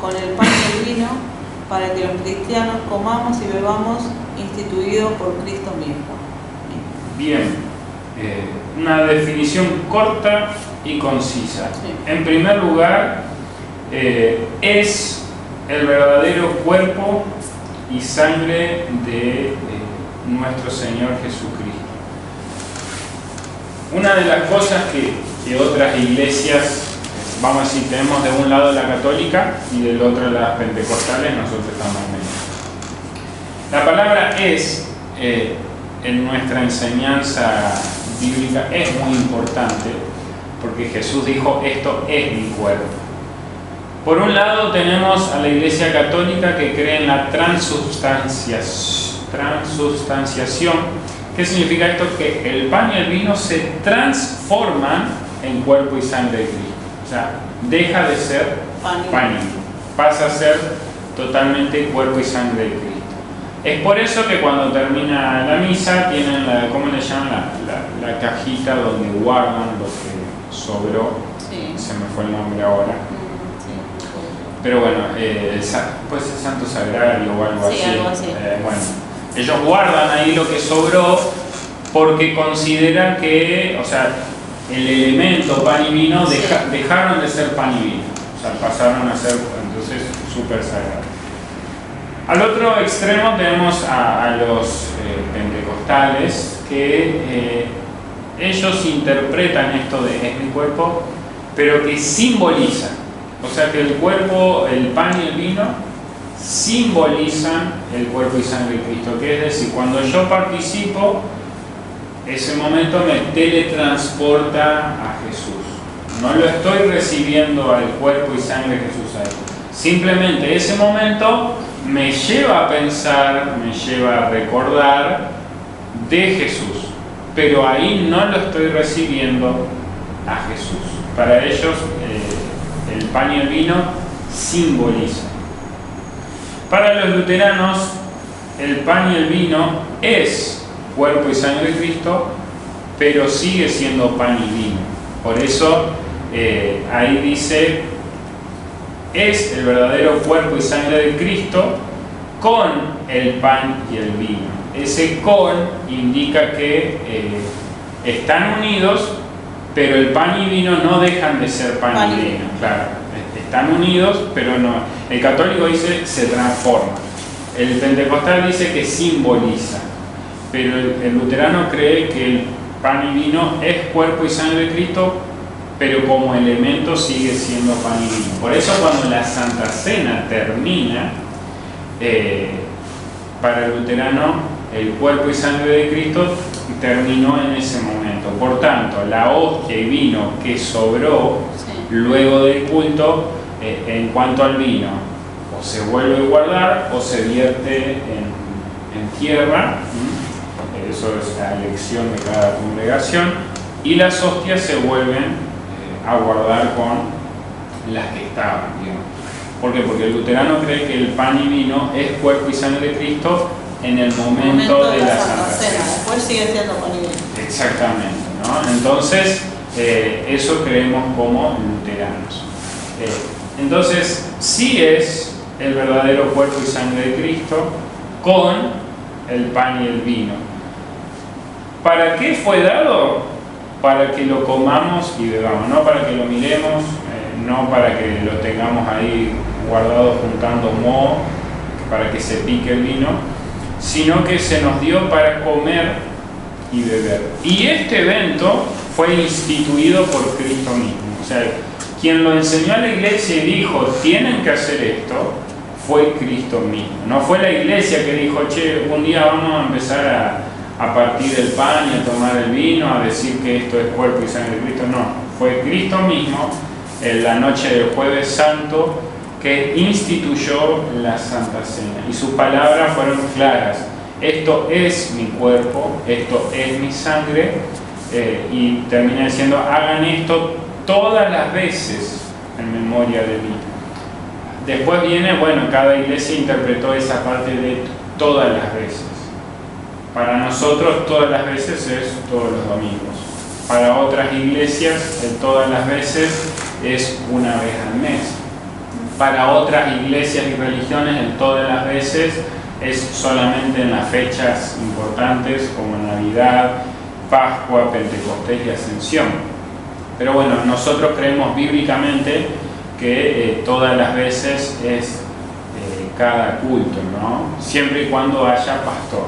con el pan y el vino, para que los cristianos comamos y bebamos, instituido por Cristo mismo. Bien, una definición corta y concisa. Sí. En primer lugar, es el verdadero cuerpo y sangre de nuestro Señor Jesucristo. Una de las cosas que otras iglesias, vamos a decir, tenemos de un lado la católica y del otro las pentecostales, nosotros estamos en medio. La palabra es, en nuestra enseñanza bíblica, es muy importante, porque Jesús dijo, esto es mi cuerpo. Por un lado tenemos a la Iglesia Católica que cree en la transubstanciación. ¿Qué significa esto? Que el pan y el vino se transforman en cuerpo y sangre de Cristo. O sea, deja de ser pan y vino, pasa a ser totalmente cuerpo y sangre de Cristo. Es por eso que cuando termina la misa tienen ¿cómo le llaman? La cajita donde guardan lo que sobró. Sí. Se me fue el nombre ahora. Pero bueno, puede ser Santo Sagrario o algo así. Sí, algo así. Bueno, ellos guardan ahí lo que sobró porque consideran que, o sea, el elemento pan y vino dejaron de ser pan y vino. O sea, pasaron a ser, entonces, súper sagrado. Al otro extremo tenemos a los pentecostales que ellos interpretan esto de es mi cuerpo, pero que simbolizan. O sea que el cuerpo, el pan y el vino simbolizan el cuerpo y sangre de Cristo. Que es decir, cuando yo participo, ese momento me teletransporta a Jesús. No lo estoy recibiendo al cuerpo y sangre de Jesús ahí. Simplemente ese momento me lleva a pensar, me lleva a recordar de Jesús. Pero ahí no lo estoy recibiendo a Jesús. Para ellos, el pan y el vino simbolizan. Para los luteranos, el pan y el vino es cuerpo y sangre de Cristo, pero sigue siendo pan y vino. Por eso ahí dice, es el verdadero cuerpo y sangre de Cristo con el pan y el vino. Ese con indica que están unidos, pero el pan y vino no dejan de ser pan y vino. Claro, están unidos, pero no. El católico dice se transforma. El pentecostal dice que simboliza. Pero el luterano cree que el pan y vino es cuerpo y sangre de Cristo, pero como elemento sigue siendo pan y vino. Por eso cuando la Santa Cena termina, para el luterano el cuerpo y sangre de Cristo terminó en ese momento. Por tanto, la hostia y vino que sobró luego del culto, en cuanto al vino, o se vuelve a guardar o se vierte en tierra. Eso es la elección de cada congregación. Y las hostias se vuelven a guardar con las que estaban, digamos. ¿Por qué? Porque el luterano cree que el pan y vino es cuerpo y sangre de Cristo en el momento de la Santa Cena. Después sigue siendo pan y vino. Exactamente, ¿no? Entonces, eso creemos como luteranos. Entonces, sí es el verdadero cuerpo y sangre de Cristo con el pan y el vino. ¿Para qué fue dado? Para que lo comamos y bebamos, no para que lo miremos, no para que lo tengamos ahí guardado juntando moho, para que se pique el vino, sino que se nos dio para comer y beber. Y este evento fue instituido por Cristo mismo. O sea, quien lo enseñó a la iglesia y dijo, tienen que hacer esto, fue Cristo mismo. No fue la iglesia que dijo, che, un día vamos a empezar a partir el pan y a tomar el vino, a decir que esto es cuerpo y sangre de Cristo. No, fue Cristo mismo en la noche del Jueves Santo que instituyó la Santa Cena. Y sus palabras fueron claras. esto es mi cuerpo, esto es mi sangre, y termina diciendo, hagan esto todas las veces en memoria de mí. Después viene, bueno, cada iglesia interpretó esa parte de todas las veces. Para nosotros todas las veces es todos los domingos. Para otras iglesias el todas las veces es una vez al mes. Para otras iglesias y religiones el todas las veces es solamente en las fechas importantes como Navidad, Pascua, Pentecostés y Ascensión. Pero bueno, nosotros creemos bíblicamente que todas las veces es cada culto, ¿no? Siempre y cuando haya pastor.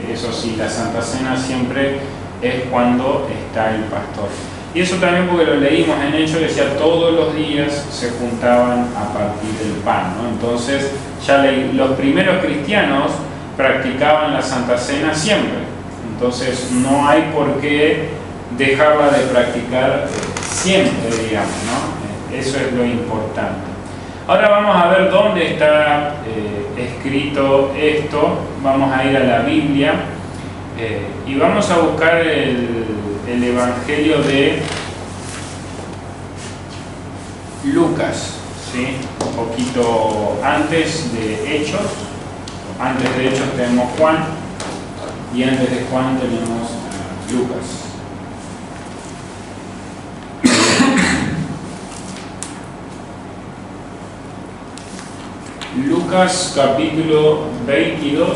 Eso sí, la Santa Cena siempre es cuando está el pastor. Y eso también porque lo leímos en Hechos, que decía todos los días se juntaban a partir del pan, ¿no? Entonces ya los primeros cristianos practicaban la Santa Cena siempre. Entonces no hay por qué dejarla de practicar siempre, digamos, ¿no? Eso es lo importante. Ahora vamos a ver dónde está escrito esto. Vamos a ir a la Biblia y vamos a buscar el Evangelio de Lucas, ¿sí? Un poquito antes de Hechos. Antes de Hechos tenemos Juan y antes de Juan tenemos Lucas. Lucas capítulo 22.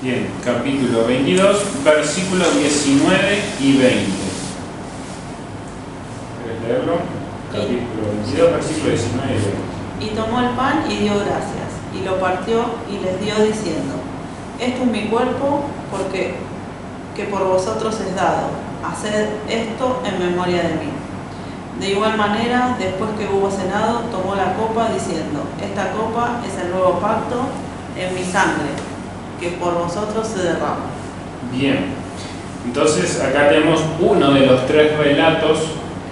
Bien, capítulo 22, versículos 19 y 20. ¿Quieres leerlo? Capítulo 22, versículos 19 y 20. Y tomó el pan y dio gracias, y lo partió y les dio diciendo, esto es mi cuerpo, que por vosotros es dado, haced esto en memoria de mí. De igual manera, después que hubo cenado, tomó la copa diciendo, esta copa es el nuevo pacto en mi sangre, que por vosotros se derrama. Bien, entonces acá tenemos uno de los tres relatos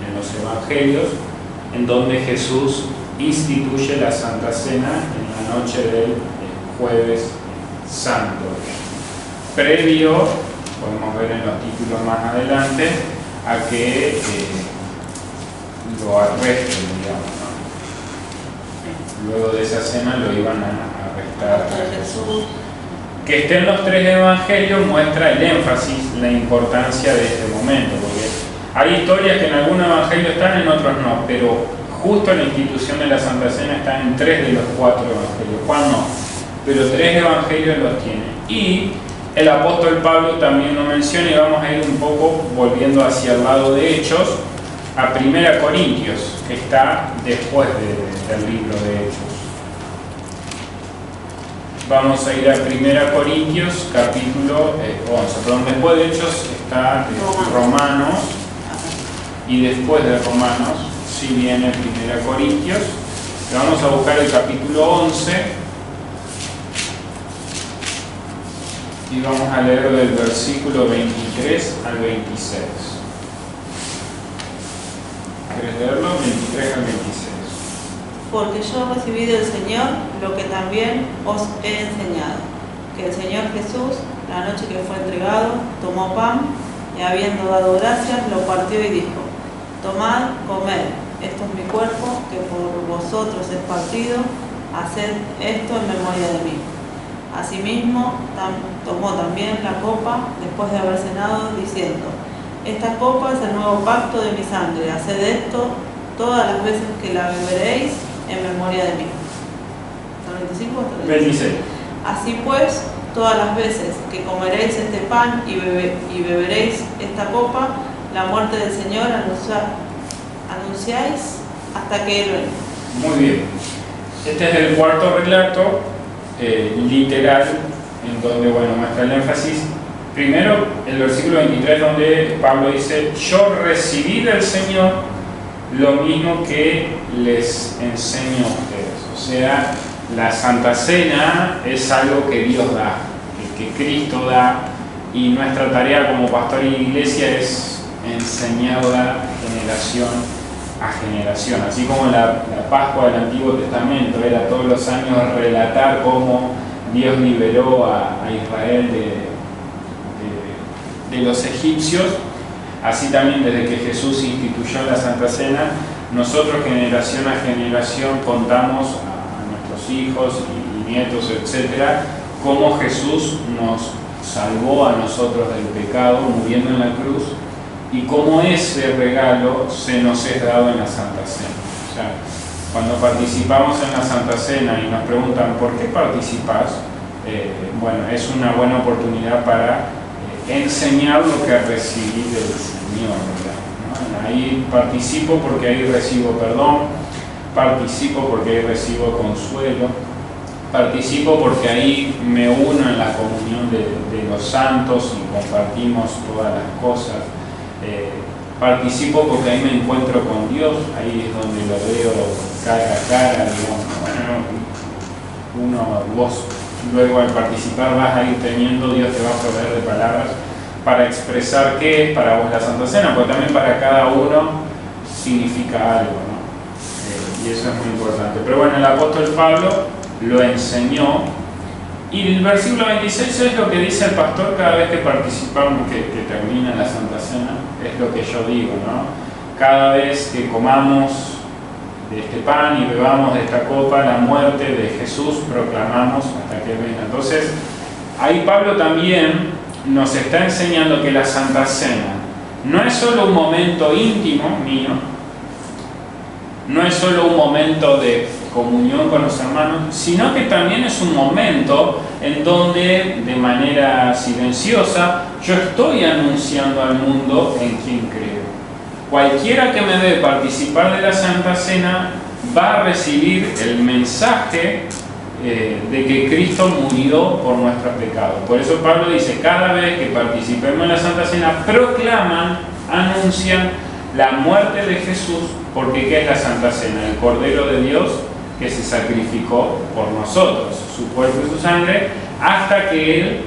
en los evangelios en donde Jesús instituye la Santa Cena en la noche del Jueves Santo. Previo, podemos ver en los títulos más adelante, a que lo arresten, digamos, ¿no? Luego de esa cena lo iban a arrestar a Jesús. Que esté en los tres evangelios muestra el énfasis, la importancia de este momento, porque hay historias que en algunos evangelios están, en otros no, pero justo la institución de la Santa Cena está en 3 de los 4 evangelios. Juan no, pero 3 evangelios los tiene. Y el apóstol Pablo también lo menciona, y vamos a ir un poco volviendo hacia el lado de Hechos, a 1 Corintios, que está después del libro de Hechos. Vamos a ir a 1 Corintios, capítulo 11. Perdón, después de Hechos está Romanos, y después de Romanos sí viene 1 Corintios. Vamos a buscar el capítulo 11 y vamos a leer del versículo 23 al 26. ¿Quieres leerlo? 23 al 26. Porque yo recibí del Señor lo que también os he enseñado, que el Señor Jesús, la noche que fue entregado, tomó pan y habiendo dado gracias, lo partió y dijo, tomad, comed, esto es mi cuerpo, que por vosotros es partido, haced esto en memoria de mí. Asimismo, tomó también la copa, después de haber cenado, diciendo, esta copa es el nuevo pacto de mi sangre, haced esto todas las veces que la beberéis en memoria de mí. ¿Hasta 25 o hasta 26? Así pues, todas las veces que comeréis este pan y beberéis esta copa, la muerte del Señor anunciáis hasta que Él venga. Muy bien. Este es el cuarto relato literal, en donde muestra el énfasis Primero, el versículo 23, donde Pablo dice: yo recibí del Señor lo mismo que les enseño a ustedes. O sea, la Santa Cena es algo que Dios da, que Cristo da, y nuestra tarea como pastor y iglesia es enseñarla generación a generación. Así como la Pascua del Antiguo Testamento era todos los años relatar cómo Dios liberó a Israel de los egipcios, así también desde que Jesús instituyó la Santa Cena, nosotros generación a generación contamos a nuestros hijos y nietos, etcétera, cómo Jesús nos salvó a nosotros del pecado muriendo en la cruz, y cómo ese regalo se nos es dado en la Santa Cena. O sea, cuando participamos en la Santa Cena y nos preguntan ¿por qué participas? Bueno, es una buena oportunidad para enseñar lo que recibí del Señor, ¿no? Ahí participo porque ahí recibo perdón, participo porque ahí recibo consuelo, participo porque ahí me uno en la comunión de los santos y compartimos todas las cosas. Participo porque ahí me encuentro con Dios, ahí es donde lo veo cara a cara, digamos. Bueno, vos luego al participar vas a ir teniendo, Dios te va a proveer de palabras para expresar qué es para vos la Santa Cena, porque también para cada uno significa algo, ¿no? Y eso es muy importante. Pero bueno, el apóstol Pablo lo enseñó, y el versículo 26 es lo que dice el pastor cada vez que participamos, que termina la Santa Cena, es lo que yo digo, ¿no? Cada vez que comamos de este pan y bebamos de esta copa, la muerte de Jesús proclamamos hasta que venga. Entonces, ahí Pablo también nos está enseñando que la Santa Cena no es solo un momento íntimo mío, no es solo un momento de comunión con los hermanos, sino que también es un momento en donde de manera silenciosa yo estoy anunciando al mundo en quién creo. Cualquiera que me dé participar de la Santa Cena va a recibir el mensaje de que Cristo murió por nuestros pecados. Por eso Pablo dice, cada vez que participemos en la Santa Cena, proclaman, anuncian la muerte de Jesús, porque ¿qué es la Santa Cena? El Cordero de Dios que se sacrificó por nosotros, su cuerpo y su sangre, hasta que Él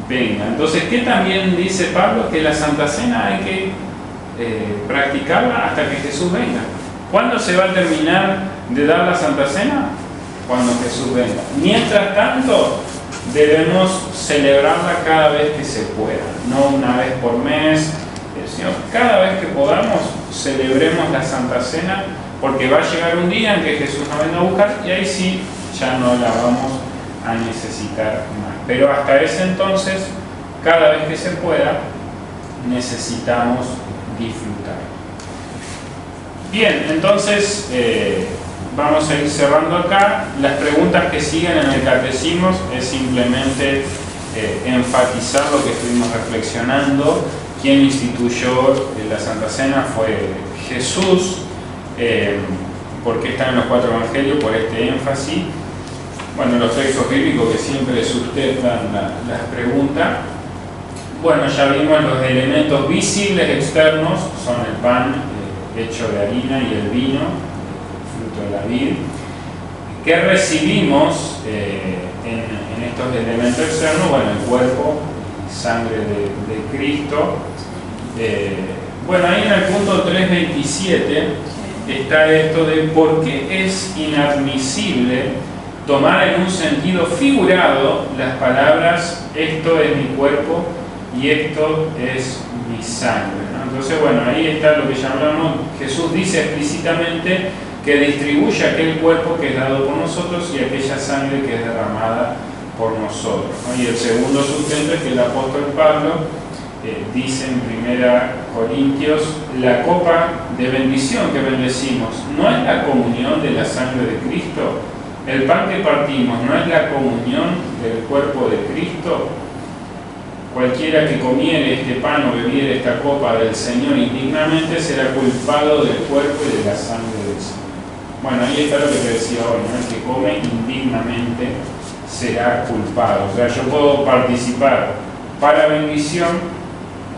venga. Entonces, ¿qué también dice Pablo? Que la Santa Cena hay que practicarla hasta que Jesús venga. ¿Cuándo se va a terminar de dar la Santa Cena? Cuando Jesús venga. Mientras tanto, debemos celebrarla cada vez que se pueda, no una vez por mes, sino cada vez que podamos, celebremos la Santa Cena, porque va a llegar un día en que Jesús nos venga a buscar y ahí sí ya no la vamos a necesitar más. Pero hasta ese entonces, cada vez que se pueda, necesitamos disfrutar. Bien, entonces vamos a ir cerrando acá. Las preguntas que siguen en el catecismo es simplemente enfatizar lo que estuvimos reflexionando. Quien instituyó la Santa Cena fue Jesús. ¿Por qué están en los 4 evangelios? Por este énfasis. Bueno, los textos bíblicos que siempre sustentan las preguntas. Bueno, ya vimos los elementos visibles externos, son el pan hecho de harina y el vino, fruto de la vid. ¿Qué recibimos en estos elementos externos? Bueno, el cuerpo y sangre de Cristo. Bueno, ahí en el punto 327 está esto de por qué es inadmisible tomar en un sentido figurado las palabras esto es mi cuerpo y esto es mi sangre, ¿no? Entonces, bueno, ahí está lo que llamamos, Jesús dice explícitamente que distribuye aquel cuerpo que es dado por nosotros y aquella sangre que es derramada por nosotros, ¿no? Y el segundo sustento es que el apóstol Pablo dice en 1 Corintios, la copa de bendición que bendecimos no es la comunión de la sangre de Cristo. El pan que partimos no es la comunión del cuerpo de Cristo. Cualquiera que comiere este pan o bebiere esta copa del Señor indignamente será culpado del cuerpo y de la sangre del Señor. Bueno, ahí está lo que te decía hoy, ¿no? El que come indignamente será culpado. O sea, yo puedo participar para bendición,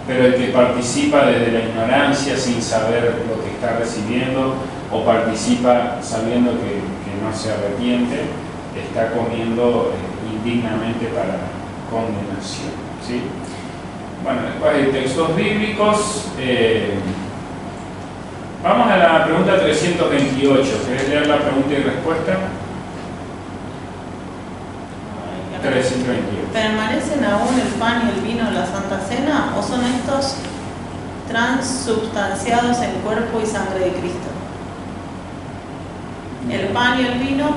pero el que participa desde la ignorancia sin saber lo que está recibiendo, o participa sabiendo que no se arrepiente, está comiendo indignamente para condenación, ¿sí? Bueno, después hay textos bíblicos. Vamos a la pregunta 328. ¿Querés leer la pregunta y respuesta? 328. ¿Permanecen aún el pan y el vino en la Santa Cena o son estos transubstanciados en cuerpo y sangre de Cristo? El pan y el vino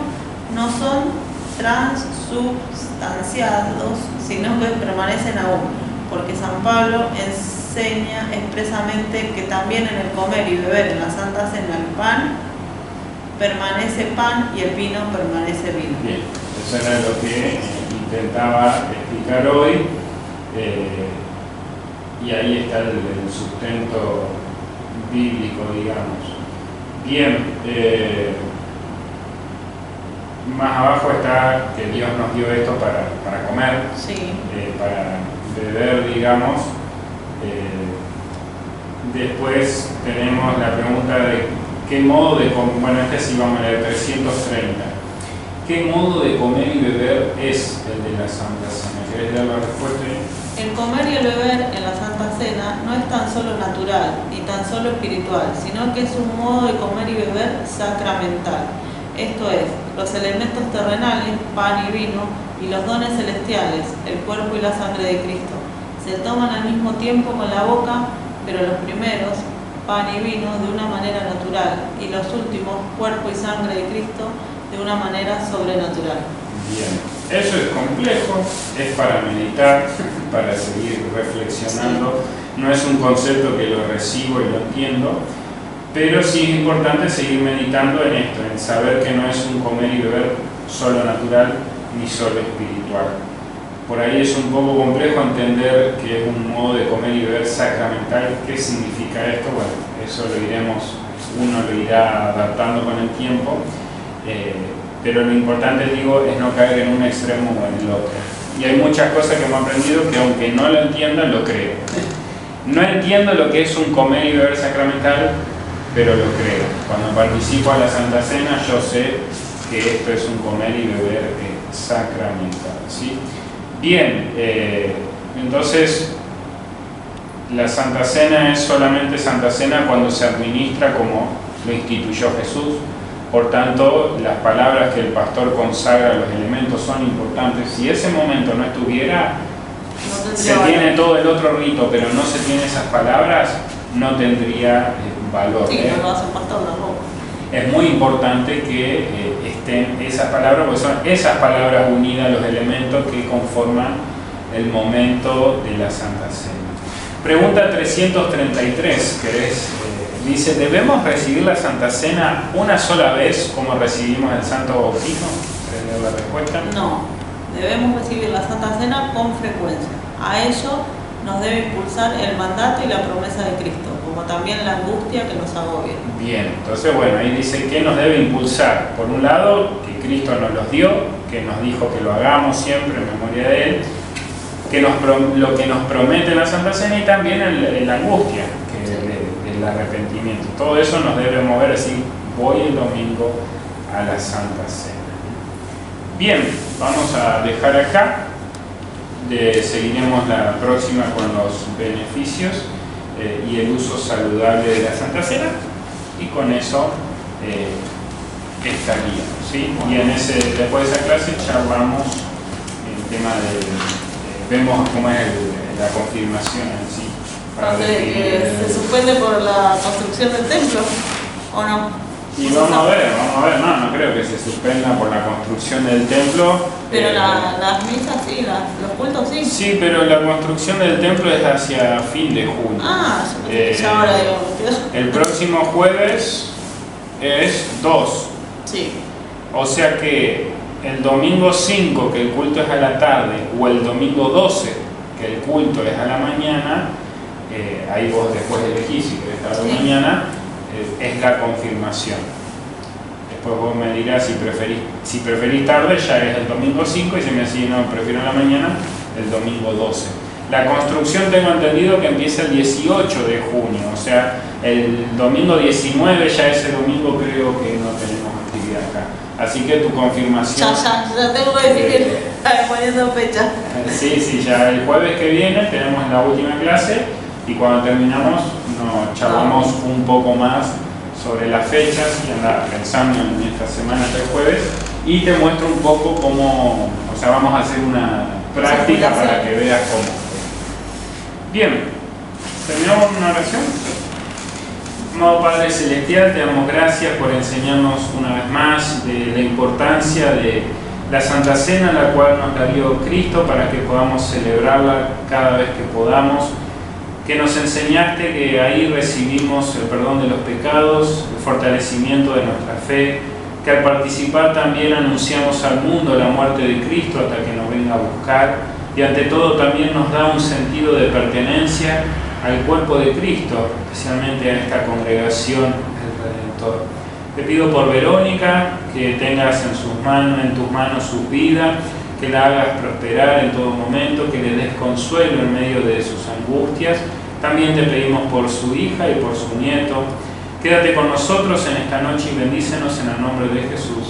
no son transubstanciados, sino que permanecen aún, porque San Pablo enseña expresamente que también en el comer y beber en la Santa Cena el pan permanece pan y el vino permanece vino. Bien, eso era lo que intentaba explicar hoy, y ahí está el sustento bíblico, digamos. Bien, más abajo está que Dios nos dio esto para comer, Sí. para beber, digamos. Después tenemos la pregunta de qué modo de comer, bueno, sí vamos a leer 330. ¿Qué modo de comer y beber es el de la Santa Cena? ¿Querés leer la respuesta? El comer y el beber en la Santa Cena no es tan solo natural ni tan solo espiritual, sino que es un modo de comer y beber sacramental. Esto es, los elementos terrenales, pan y vino, y los dones celestiales, el cuerpo y la sangre de Cristo, se toman al mismo tiempo con la boca, pero los primeros, pan y vino, de una manera natural, y los últimos, cuerpo y sangre de Cristo, de una manera sobrenatural. Bien, eso es complejo, es para meditar, para seguir reflexionando. No es un concepto que lo recibo y lo entiendo, pero sí es importante seguir meditando en esto, en saber que no es un comer y beber solo natural ni solo espiritual. Por ahí es un poco complejo entender que es un modo de comer y beber sacramental. ¿Qué significa esto? Bueno, eso lo iremos, uno lo irá adaptando con el tiempo, pero lo importante, digo, es no caer en un extremo o en el otro. Y hay muchas cosas que hemos aprendido que aunque no lo entienda, lo creo. No entiendo lo que es un comer y beber sacramental, pero lo creo. Cuando participo a la Santa Cena, yo sé que esto es un comer y beber sacramental, ¿sí? Bien, entonces la Santa Cena es solamente Santa Cena cuando se administra como lo instituyó Jesús. Por tanto, las palabras que el pastor consagra a los elementos son importantes. Si ese momento no estuviera, se tiene todo el otro rito, pero no se tiene esas palabras, no tendría valor. Sí, no lo hace el pastor tampoco. Es muy importante que estén esas palabras, porque son esas palabras unidas a los elementos que conforman el momento de la Santa Cena. Pregunta 333, dice, ¿debemos recibir la Santa Cena una sola vez como recibimos el Santo Bautismo? ¿Querés leer la respuesta? No, debemos recibir la Santa Cena con frecuencia. A ello nos debe impulsar el mandato y la promesa de Cristo, como también la angustia que nos agobia. Bien, entonces bueno, ahí dice que nos debe impulsar. Por un lado, que Cristo nos los dio, que nos dijo que lo hagamos siempre en memoria de Él, que lo que nos promete la Santa Cena, y también la angustia del arrepentimiento. Todo eso nos debe mover, así voy el domingo a la Santa Cena. Bien, vamos a dejar acá. Seguiremos la próxima con los beneficios y el uso saludable de la Santa Cena, y con eso estaría, ¿sí? Y después de esa clase charlamos el tema vemos cómo es la confirmación en sí. O sea, que se suspende por la construcción del templo, ¿o no? Y vamos a ver, no creo que se suspenda por la construcción del templo. Pero las misas sí, los cultos sí. Sí, pero la construcción del templo es hacia fin de junio. Ah, yo pensé que ya ahora digo. El próximo jueves es 2. Sí. O sea que el domingo 5, que el culto es a la tarde, o el domingo 12, que el culto es a la mañana, ahí vos después elegís si querés a la mañana, es la confirmación. Después vos me dirás si preferís tarde, ya es el domingo 5, y si me decís no, prefiero en la mañana, el domingo 12. La construcción tengo entendido que empieza el 18 de junio, o sea, el domingo 19 ya ese domingo creo que no tenemos actividad acá. Así que tu confirmación... Ya tengo que decir que poniendo fecha. Sí, ya el jueves que viene tenemos la última clase y cuando terminamos nos charlamos un poco más sobre las fechas y andar pensando en esta semana hasta el jueves y te muestro un poco cómo, o sea, vamos a hacer una práctica para que veas cómo. Bien, terminamos con una oración. Amado Padre Celestial, te damos gracias por enseñarnos una vez más de la importancia de la Santa Cena, la cual nos la dio Cristo para que podamos celebrarla cada vez que podamos, que nos enseñaste que ahí recibimos el perdón de los pecados, el fortalecimiento de nuestra fe, que al participar también anunciamos al mundo la muerte de Cristo hasta que nos venga a buscar, y ante todo también nos da un sentido de pertenencia al cuerpo de Cristo, especialmente a esta congregación del Redentor. Te pido por Verónica que tengas en tus manos su vida, que la hagas prosperar en todo momento, que le des consuelo en medio de sus angustias. También te pedimos por su hija y por su nieto. Quédate con nosotros en esta noche y bendícenos en el nombre de Jesús.